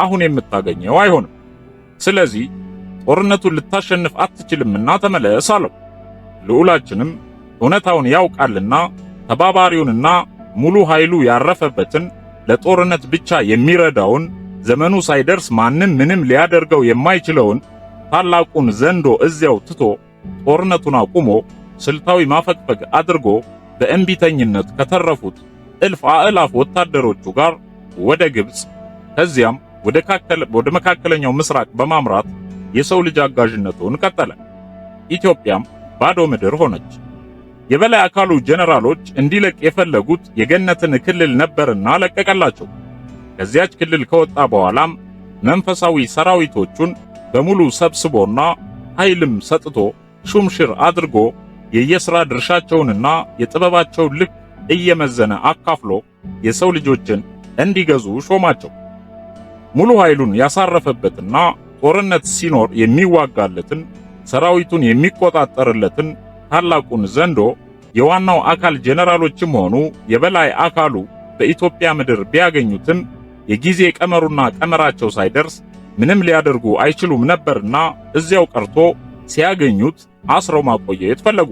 አሁን የምታገኘው አይሆንም። ስለዚህ ጦርነቱን ልታሸንፍ አትችልምና ተመለስ አለው። ልዑላችንም እውነታውን ያውቃልና ተባባሪውንና ሙሉ ኃይሉ ያረፈበትን ለጦርነት ብቻ የሚረዳውን ዘመኑ ሳይደርስ ማንም ምንም ሊያደርገው የማይችለውን ታላቁን ዘንዶ እዚያው ትቶ ጦርነቱን አቁሞ ስልታዊ ማፈግፈግ አድርጎ በእንቢተኝነት ከተረፉት እልፍ አእላፍ ወታደሮቹ ጋር ወደ ግብጽ ከዚያም ወደ መካከለኛው ምስራቅ በማምራት የሰው ልጅ አጋዥነቱን ቀጠለ። ኢትዮጵያም ባዶ ምድር ሆነች። የበላይ አካሉ ጀነራሎች እንዲለቅ የፈለጉት የገነትን ክልል ነበርና ለቀቀላቸው። ከዚያች ክልል ከወጣ በኋላም መንፈሳዊ ሰራዊቶቹን በሙሉ ሰብስቦና ኃይልም ሰጥቶ ሹምሽር አድርጎ የየሥራ ድርሻቸውንና የጥበባቸውን ልክ እየመዘነ አካፍሎ የሰው ልጆችን እንዲገዙ ሾማቸው። ሙሉ ኃይሉን ያሳረፈበትና ጦርነት ሲኖር የሚዋጋለትን ሰራዊቱን የሚቆጣጠርለትን ታላቁን ዘንዶ የዋናው አካል ጀነራሎችም ሆኑ የበላይ አካሉ በኢትዮጵያ ምድር ቢያገኙትም የጊዜ ቀመሩና ቀመራቸው ሳይደርስ ምንም ሊያደርጉ አይችሉም ነበርና እዚያው ቀርቶ ሲያገኙት አስረው ማቆየት ፈለጉ።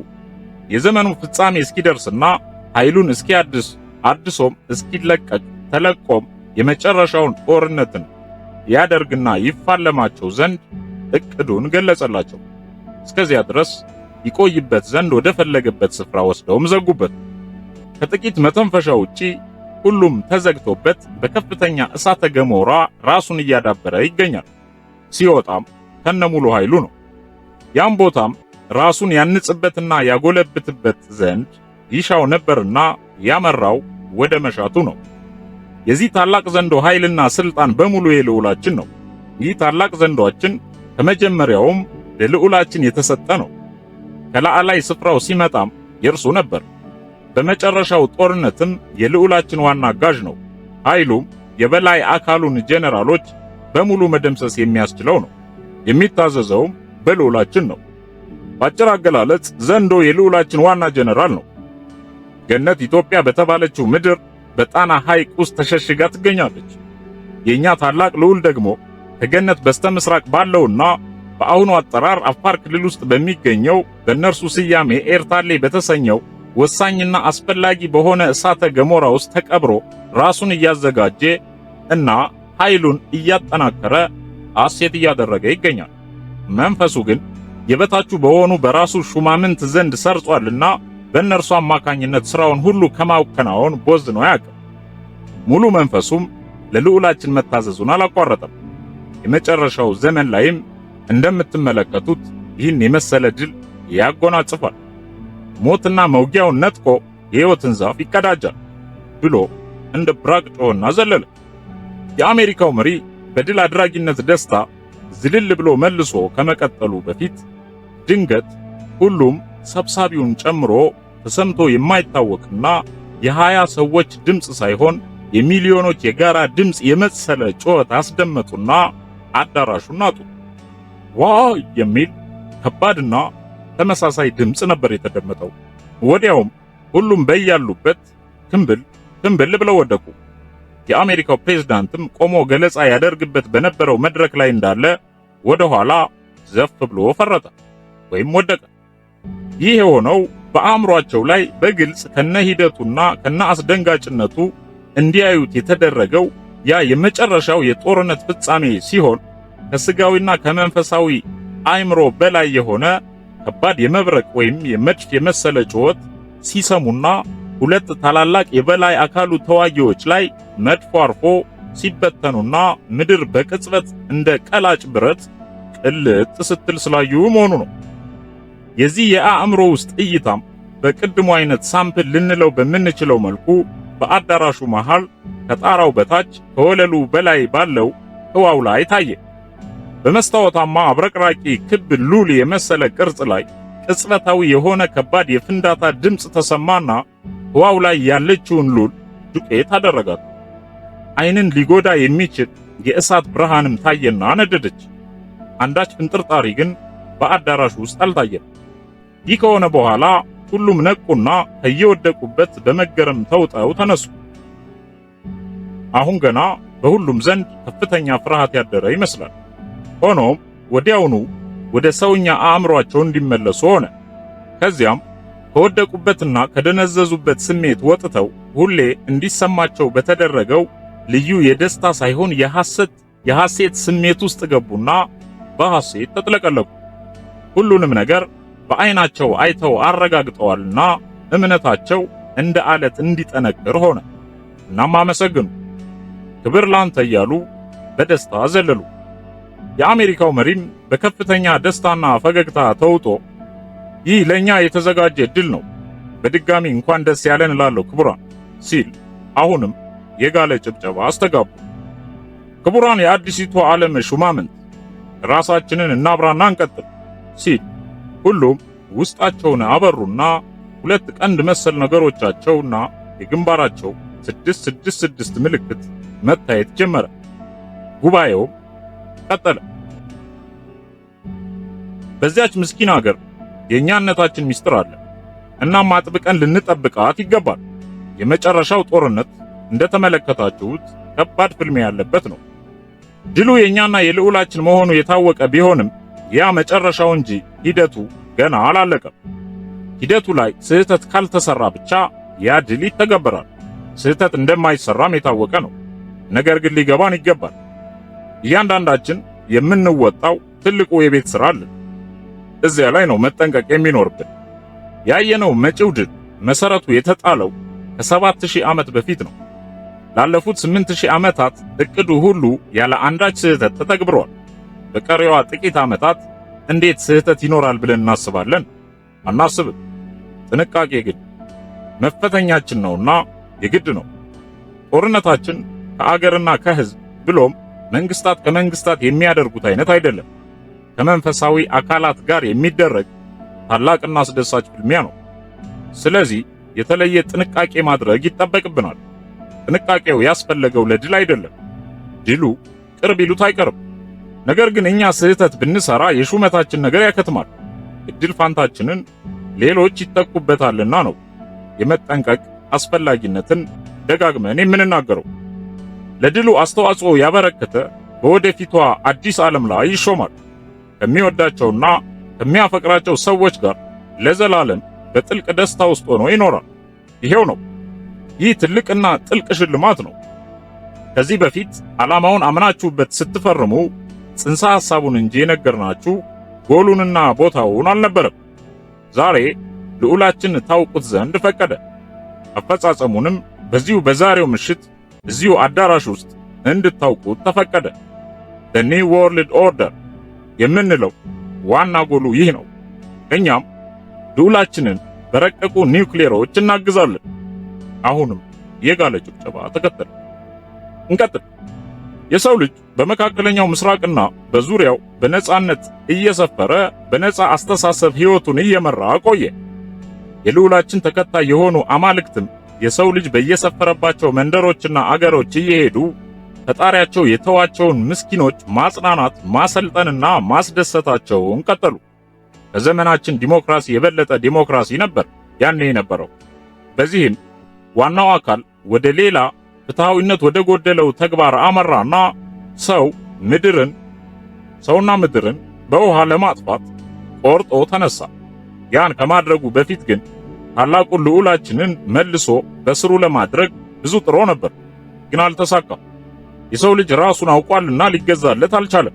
የዘመኑ ፍጻሜ እስኪደርስና ኃይሉን እስኪያድስ አድሶም እስኪለቀቅ ተለቆም የመጨረሻውን ጦርነትን ያደርግና ይፋለማቸው ዘንድ እቅዱን ገለጸላቸው። እስከዚያ ድረስ ይቆይበት ዘንድ ወደ ፈለገበት ስፍራ ወስደውም ዘጉበት። ከጥቂት መተንፈሻ ውጪ ሁሉም ተዘግቶበት በከፍተኛ እሳተ ገሞራ ራሱን እያዳበረ ይገኛል። ሲወጣም ከነሙሉ ኃይሉ ነው። ያም ቦታም ራሱን ያንጽበትና ያጎለብትበት ዘንድ ይሻው ነበርና ያመራው ወደ መሻቱ ነው። የዚህ ታላቅ ዘንዶ ኃይልና ስልጣን በሙሉ የልዑላችን ነው። ይህ ታላቅ ዘንዶአችን ከመጀመሪያውም ለልዑላችን የተሰጠ ነው። ከላዕላይ ስፍራው ሲመጣም የእርሱ ነበር። በመጨረሻው ጦርነትም የልዑላችን ዋና አጋዥ ነው። ኃይሉም የበላይ አካሉን ጀነራሎች በሙሉ መደምሰስ የሚያስችለው ነው። የሚታዘዘውም በልዑላችን ነው። በአጭር አገላለጽ ዘንዶ የልዑላችን ዋና ጀነራል ነው። ገነት ኢትዮጵያ በተባለችው ምድር በጣና ሐይቅ ውስጥ ተሸሽጋ ትገኛለች። የኛ ታላቅ ልዑል ደግሞ ከገነት በስተምስራቅ ባለውና በአሁኑ አጠራር አፋር ክልል ውስጥ በሚገኘው በእነርሱ ስያሜ ኤርታሌ በተሰኘው ወሳኝና አስፈላጊ በሆነ እሳተ ገሞራ ውስጥ ተቀብሮ ራሱን እያዘጋጀ እና ኃይሉን እያጠናከረ ሐሴት እያደረገ ይገኛል። መንፈሱ ግን የበታቹ በሆኑ በራሱ ሹማምንት ዘንድ ሰርጿልና በእነርሱ አማካኝነት ስራውን ሁሉ ከማከናወን ቦዝኖ አያውቅም። ሙሉ መንፈሱም ለልዑላችን መታዘዙን አላቋረጠም። የመጨረሻው ዘመን ላይም እንደምትመለከቱት ይህን የመሰለ ድል ያጎናጽፋል። ሞትና መውጊያውን ነጥቆ የሕይወትን ዛፍ ይቀዳጃል ብሎ እንደ ብራቅ ጮኸና ዘለለ። የአሜሪካው መሪ በድል አድራጊነት ደስታ ዝልል ብሎ መልሶ ከመቀጠሉ በፊት ድንገት ሁሉም ሰብሳቢውን ጨምሮ ተሰምቶ የማይታወቅና የ20 ሰዎች ድምፅ ሳይሆን የሚሊዮኖች የጋራ ድምፅ የመሰለ ጩኸት አስደመጡና አዳራሹን ናጡ። ዋይ የሚል ከባድና ተመሳሳይ ድምፅ ነበር የተደመጠው። ወዲያውም ሁሉም በያሉበት ትንብል ብለው ወደቁ። የአሜሪካው ፕሬዝዳንትም ቆሞ ገለጻ ያደርግበት በነበረው መድረክ ላይ እንዳለ ወደ ኋላ ዘፍ ብሎ ፈረጠ ወይም ወደቀ። ይህ የሆነው በአእምሯቸው ላይ በግልጽ ከነሂደቱና ከነአስደንጋጭነቱ እንዲያዩት የተደረገው ያ የመጨረሻው የጦርነት ፍጻሜ ሲሆን ከስጋዊና ከመንፈሳዊ አእምሮ በላይ የሆነ ከባድ የመብረቅ ወይም የመድፍ የመሰለ ጩኸት ሲሰሙና ሁለት ታላላቅ የበላይ አካሉ ተዋጊዎች ላይ መድፎ አርፎ ሲበተኑና ምድር በቅጽበት እንደ ቀላጭ ብረት ቅልጥ ስትል ስላዩ መሆኑ ነው። የዚህ የአእምሮ ውስጥ እይታም በቅድሙ አይነት ሳምፕል ልንለው በምንችለው መልኩ በአዳራሹ መሃል ከጣራው በታች ከወለሉ በላይ ባለው ህዋው ላይ ታየ። በመስታወታማ አብረቅራቂ ክብ ሉል የመሰለ ቅርጽ ላይ ቅጽበታዊ የሆነ ከባድ የፍንዳታ ድምፅ ተሰማና ህዋው ላይ ያለችውን ሉል ዱቄት አደረጋት። ዓይንን ሊጎዳ የሚችል የእሳት ብርሃንም ታየና ነደደች። አንዳች ፍንጥርጣሪ ግን በአዳራሹ ውስጥ አልታየም። ይህ ከሆነ በኋላ ሁሉም ነቁና ከየወደቁበት በመገረም ተውጠው ተነሱ። አሁን ገና በሁሉም ዘንድ ከፍተኛ ፍርሃት ያደረ ይመስላል። ሆኖም ወዲያውኑ ወደ ሰውኛ አእምሯቸው እንዲመለሱ ሆነ። ከዚያም ከወደቁበትና ከደነዘዙበት ስሜት ወጥተው ሁሌ እንዲሰማቸው በተደረገው ልዩ የደስታ ሳይሆን የሐሴት ስሜት ውስጥ ገቡና በሐሴት ተጥለቀለቁ። ሁሉንም ነገር በዓይናቸው አይተው አረጋግጠዋልና እምነታቸው እንደ አለት እንዲጠነክር ሆነ። እናም አመሰግኑ፣ ክብር ላንተ እያሉ በደስታ ዘለሉ። የአሜሪካው መሪም በከፍተኛ ደስታና ፈገግታ ተውጦ ይህ ለኛ የተዘጋጀ ድል ነው፣ በድጋሚ እንኳን ደስ ያለን እላለሁ ክቡራን ሲል አሁንም የጋለ ጭብጨባ አስተጋቡ። ክቡራን የአዲሲቱ ዓለም ሹማምንት ራሳችንን እናብራና እንቀጥል ሲል ሁሉም ውስጣቸውን አበሩና ሁለት ቀንድ መሰል ነገሮቻቸውና የግንባራቸው 666 ምልክት መታየት ጀመረ። ጉባኤው ቀጠለ። በዚያች ምስኪን ሀገር የኛነታችን ሚስጥር አለ። እናም አጥብቀን ልንጠብቃት ይገባል። የመጨረሻው ጦርነት እንደተመለከታችሁት ከባድ ፍልሚያ ያለበት ነው። ድሉ የኛና የልዑላችን መሆኑ የታወቀ ቢሆንም ያ መጨረሻው እንጂ ሂደቱ ገና አላለቀም። ሂደቱ ላይ ስህተት ካልተሰራ ብቻ ያ ድል ይተገበራል። ስህተት እንደማይሰራም የታወቀ ነው። ነገር ግን ሊገባን ይገባል። እያንዳንዳችን የምንወጣው ትልቁ የቤት ሥራ አለ። እዚያ ላይ ነው መጠንቀቅ የሚኖርብን። ያየነው መጪው ድል መሰረቱ የተጣለው ከ7000 ዓመት በፊት ነው። ላለፉት 8000 ዓመታት እቅዱ ሁሉ ያለ አንዳች ስህተት ተተግብሯል። በቀሪዋ ጥቂት ዓመታት እንዴት ስህተት ይኖራል ብለን እናስባለን? አናስብም። ጥንቃቄ ግን መፈተኛችን ነውና የግድ ነው። ጦርነታችን ከአገርና ከሕዝብ ብሎም መንግስታት ከመንግስታት የሚያደርጉት አይነት አይደለም። ከመንፈሳዊ አካላት ጋር የሚደረግ ታላቅና አስደሳች ፍልሚያ ነው። ስለዚህ የተለየ ጥንቃቄ ማድረግ ይጠበቅብናል። ጥንቃቄው ያስፈለገው ለድል አይደለም። ድሉ ቅርብ ይሉት አይቀርም። ነገር ግን እኛ ስህተት ብንሰራ የሹመታችን ነገር ያከትማል። እድል ፋንታችንን ሌሎች ይተኩበታልና ነው የመጠንቀቅ አስፈላጊነትን ደጋግመን የምንናገረው። ለድሉ አስተዋጽኦ ያበረከተ በወደፊቷ አዲስ ዓለም ላይ ይሾማል። ከሚወዳቸውና ከሚያፈቅራቸው ሰዎች ጋር ለዘላለም በጥልቅ ደስታ ውስጥ ሆኖ ይኖራል። ይሄው ነው። ይህ ትልቅና ጥልቅ ሽልማት ነው። ከዚህ በፊት ዓላማውን አምናችሁበት ስትፈርሙ ጽንሰ ሐሳቡን እንጂ የነገርናችሁ ጎሉንና ቦታውን አልነበረም። ዛሬ ልዑላችን ታውቁት ዘንድ ፈቀደ። አፈጻጸሙንም በዚሁ በዛሬው ምሽት እዚሁ አዳራሽ ውስጥ እንድታውቁት ተፈቀደ። The New World Order የምንለው ዋና ጎሉ ይህ ነው። እኛም ልዑላችንን በረቀቁ ኒውክሌሮች እናግዛለን። አሁንም የጋለ ጭብጨባ ተከተለ። እንቀጥል። የሰው ልጅ በመካከለኛው ምስራቅና በዙሪያው በነጻነት እየሰፈረ በነጻ አስተሳሰብ ሕይወቱን እየመራ ቆየ። የልዑላችን ተከታይ የሆኑ አማልክትም የሰው ልጅ በየሰፈረባቸው መንደሮችና አገሮች እየሄዱ ፈጣሪያቸው የተዋቸውን ምስኪኖች ማጽናናት፣ ማሰልጠንና ማስደሰታቸውን ቀጠሉ። ከዘመናችን ዲሞክራሲ የበለጠ ዲሞክራሲ ነበር ያኔ የነበረው። በዚህም ዋናው አካል ወደ ሌላ ፍትሃዊነት ወደ ጎደለው ተግባር አመራና ሰውና ምድርን በውሃ ለማጥፋት ቆርጦ ተነሳ። ያን ከማድረጉ በፊት ግን ታላቁን ልዑላችንን መልሶ በስሩ ለማድረግ ብዙ ጥሮ ነበር፣ ግን አልተሳካም። የሰው ልጅ ራሱን አውቋልና ሊገዛለት አልቻለም።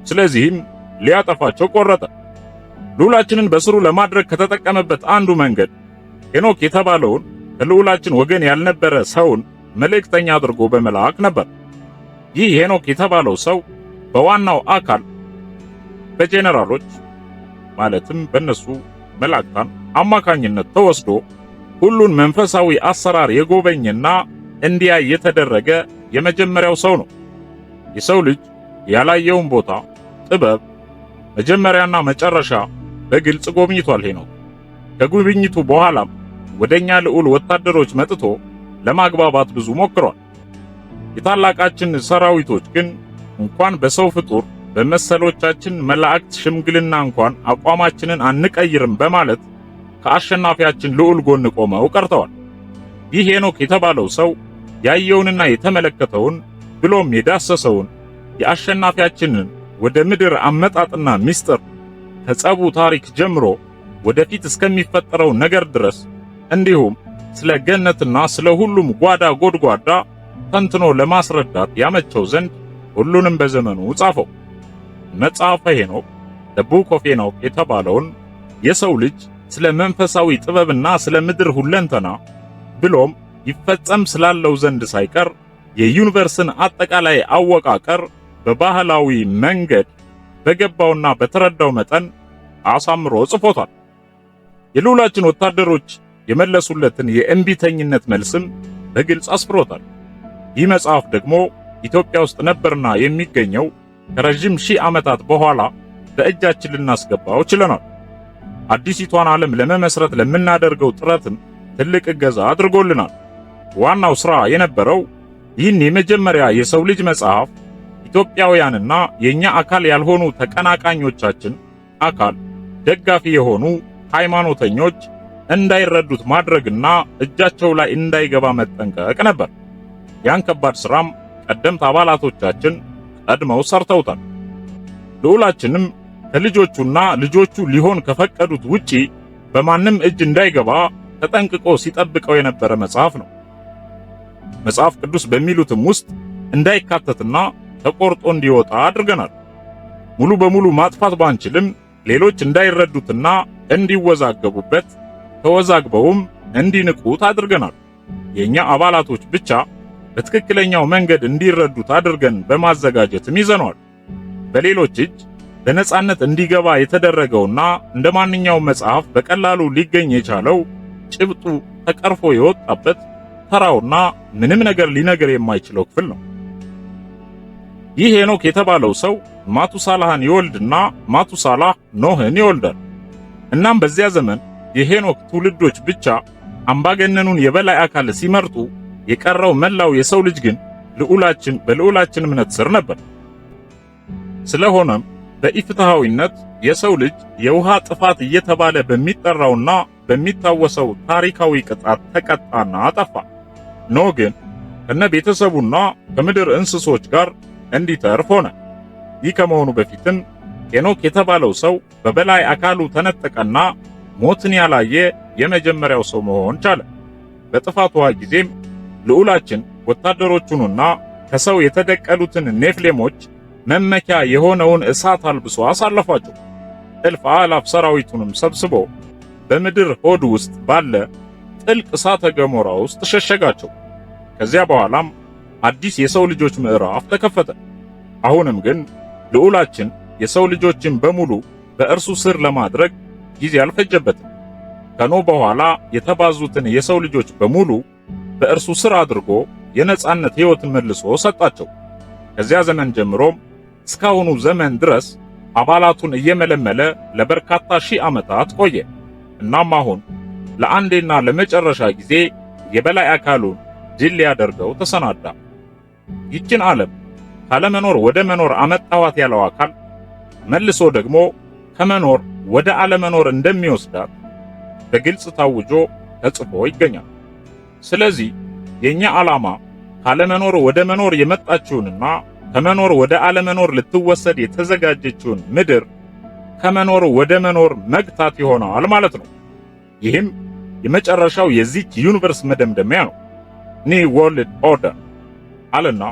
ስለዚህም ሊያጠፋቸው ቆረጠ። ልዑላችንን በስሩ ለማድረግ ከተጠቀመበት አንዱ መንገድ ሄኖክ የተባለውን ከልዑላችን ወገን ያልነበረ ሰውን መልእክተኛ አድርጎ በመላክ ነበር። ይህ ሄኖክ የተባለው ሰው በዋናው አካል በጄኔራሎች ማለትም በእነሱ መላእክታን አማካኝነት ተወስዶ ሁሉን መንፈሳዊ አሰራር የጎበኘና እንዲያይ የተደረገ የመጀመሪያው ሰው ነው። የሰው ልጅ ያላየውን ቦታ፣ ጥበብ፣ መጀመሪያና መጨረሻ በግልጽ ጎብኝቷል ሄኖክ። ከጉብኝቱ በኋላም ወደኛ ልዑል ወታደሮች መጥቶ ለማግባባት ብዙ ሞክሯል። የታላቃችን ሰራዊቶች ግን እንኳን በሰው ፍጡር በመሰሎቻችን መላእክት ሽምግልና እንኳን አቋማችንን አንቀይርም በማለት ከአሸናፊያችን ልዑል ጎን ቆመው ቀርተዋል። ይህ ሄኖክ የተባለው ሰው ያየውንና የተመለከተውን ብሎም የዳሰሰውን የአሸናፊያችንን ወደ ምድር አመጣጥና ምስጢር ከጸቡ ታሪክ ጀምሮ ወደፊት እስከሚፈጠረው ነገር ድረስ እንዲሁም ስለ ገነትና ስለ ሁሉም ጓዳ ጎድጓዳ ተንትኖ ለማስረዳት ያመቸው ዘንድ ሁሉንም በዘመኑ ጻፈው። መጽሐፈ ሄኖክ The Book of Enoch የተባለውን የሰው ልጅ ስለ መንፈሳዊ ጥበብና ስለ ምድር ሁለንተና ብሎም ይፈጸም ስላለው ዘንድ ሳይቀር የዩኒቨርስን አጠቃላይ አወቃቀር በባህላዊ መንገድ በገባውና በተረዳው መጠን አሳምሮ ጽፎታል። የልዑላችን ወታደሮች የመለሱለትን የእምቢተኝነት መልስም በግልጽ አስፍሮታል። ይህ መጽሐፍ ደግሞ ኢትዮጵያ ውስጥ ነበርና የሚገኘው ከረጅም ሺህ ዓመታት በኋላ በእጃችን ልናስገባው ችለናል። አዲሲቷን ዓለም ለመመስረት ለምናደርገው ጥረትም ትልቅ እገዛ አድርጎልናል። ዋናው ሥራ የነበረው ይህን የመጀመሪያ የሰው ልጅ መጽሐፍ ኢትዮጵያውያንና የኛ አካል ያልሆኑ ተቀናቃኞቻችን አካል ደጋፊ የሆኑ ሃይማኖተኞች እንዳይረዱት ማድረግና እጃቸው ላይ እንዳይገባ መጠንቀቅ ነበር። ያን ከባድ ሥራም ቀደምት አባላቶቻችን ቀድመው ሰርተውታል። ልዑላችንም ከልጆቹና ልጆቹ ሊሆን ከፈቀዱት ውጪ በማንም እጅ እንዳይገባ ተጠንቅቆ ሲጠብቀው የነበረ መጽሐፍ ነው። መጽሐፍ ቅዱስ በሚሉትም ውስጥ እንዳይካተትና ተቆርጦ እንዲወጣ አድርገናል። ሙሉ በሙሉ ማጥፋት ባንችልም ሌሎች እንዳይረዱትና እንዲወዛገቡበት ተወዛግበውም እንዲንቁት አድርገናል። የኛ አባላቶች ብቻ በትክክለኛው መንገድ እንዲረዱት አድርገን በማዘጋጀትም ይዘነዋል። በሌሎች እጅ በነጻነት እንዲገባ የተደረገውና እንደማንኛውም መጽሐፍ በቀላሉ ሊገኝ የቻለው ጭብጡ ተቀርፎ የወጣበት ተራውና ምንም ነገር ሊነገር የማይችለው ክፍል ነው። ይህ ሄኖክ የተባለው ሰው ማቱሳላህን ይወልድና ማቱሳላህ ኖህን ይወልዳል። እናም በዚያ ዘመን የሄኖክ ትውልዶች ብቻ አምባገነኑን የበላይ አካል ሲመርጡ፣ የቀረው መላው የሰው ልጅ ግን በልዑላችን እምነት ስር ነበር። ስለሆነም በኢፍትሃዊነት የሰው ልጅ የውሃ ጥፋት እየተባለ በሚጠራውና በሚታወሰው ታሪካዊ ቅጣት ተቀጣና አጠፋ። ኖህ ግን ከነ ቤተሰቡና ከምድር እንስሶች ጋር እንዲተርፍ ሆነ። ይህ ከመሆኑ በፊትም ሄኖክ የተባለው ሰው በበላይ አካሉ ተነጠቀና ሞትን ያላየ የመጀመሪያው ሰው መሆን ቻለ። በጥፋት ውሃ ጊዜም ልዑላችን ወታደሮቹንና ከሰው የተደቀሉትን ኔፍሌሞች መመኪያ የሆነውን እሳት አልብሶ አሳለፏቸው። እልፍ አእላፍ ሰራዊቱንም ሰብስቦ በምድር ሆድ ውስጥ ባለ ጥልቅ እሳተ ገሞራ ውስጥ ሸሸጋቸው። ከዚያ በኋላም አዲስ የሰው ልጆች ምዕራፍ ተከፈተ። አሁንም ግን ልዑላችን የሰው ልጆችን በሙሉ በእርሱ ስር ለማድረግ ጊዜ አልፈጀበትም። ከኖህ በኋላ የተባዙትን የሰው ልጆች በሙሉ በእርሱ ስር አድርጎ የነጻነት ሕይወትን መልሶ ሰጣቸው። ከዚያ ዘመን ጀምሮም እስካሁኑ ዘመን ድረስ አባላቱን እየመለመለ ለበርካታ ሺህ ዓመታት ቆየ። እናም አሁን ለአንዴና ለመጨረሻ ጊዜ የበላይ አካሉን ድል ሊያደርገው ተሰናዳ። ይችን ዓለም ካለመኖር ወደ መኖር አመጣዋት ያለው አካል መልሶ ደግሞ ከመኖር ወደ አለመኖር እንደሚወስዳት በግልጽ ታውጆ ተጽፎ ይገኛል። ስለዚህ የኛ ዓላማ ካለመኖር ወደ መኖር የመጣችውንና ከመኖር ወደ አለመኖር ልትወሰድ የተዘጋጀችውን ምድር ከመኖር ወደ መኖር መግታት ይሆናል ማለት ነው። ይህም የመጨረሻው የዚች ዩኒቨርስ መደምደሚያ ነው። ኒው ወርልድ ኦርደር አለና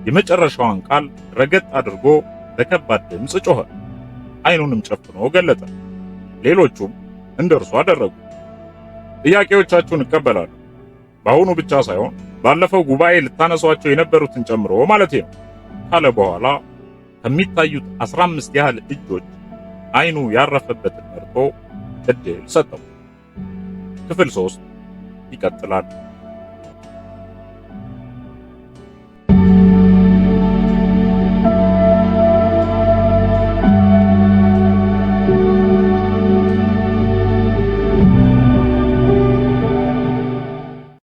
የመጨረሻዋን ቃል ረገጥ አድርጎ በከባድ ድምፅ ጮኸ። አይኑንም ጨፍኖ ገለጠ። ሌሎቹም እንደርሱ አደረጉ። ጥያቄዎቻችሁን እቀበላለሁ። በአሁኑ ብቻ ሳይሆን ባለፈው ጉባኤ ልታነሷቸው የነበሩትን ጨምሮ ማለት ነው ካለ በኋላ ከሚታዩት 15 ያህል እጆች አይኑ ያረፈበትን መርጦ እድል ሰጠው። ክፍል 3 ይቀጥላል።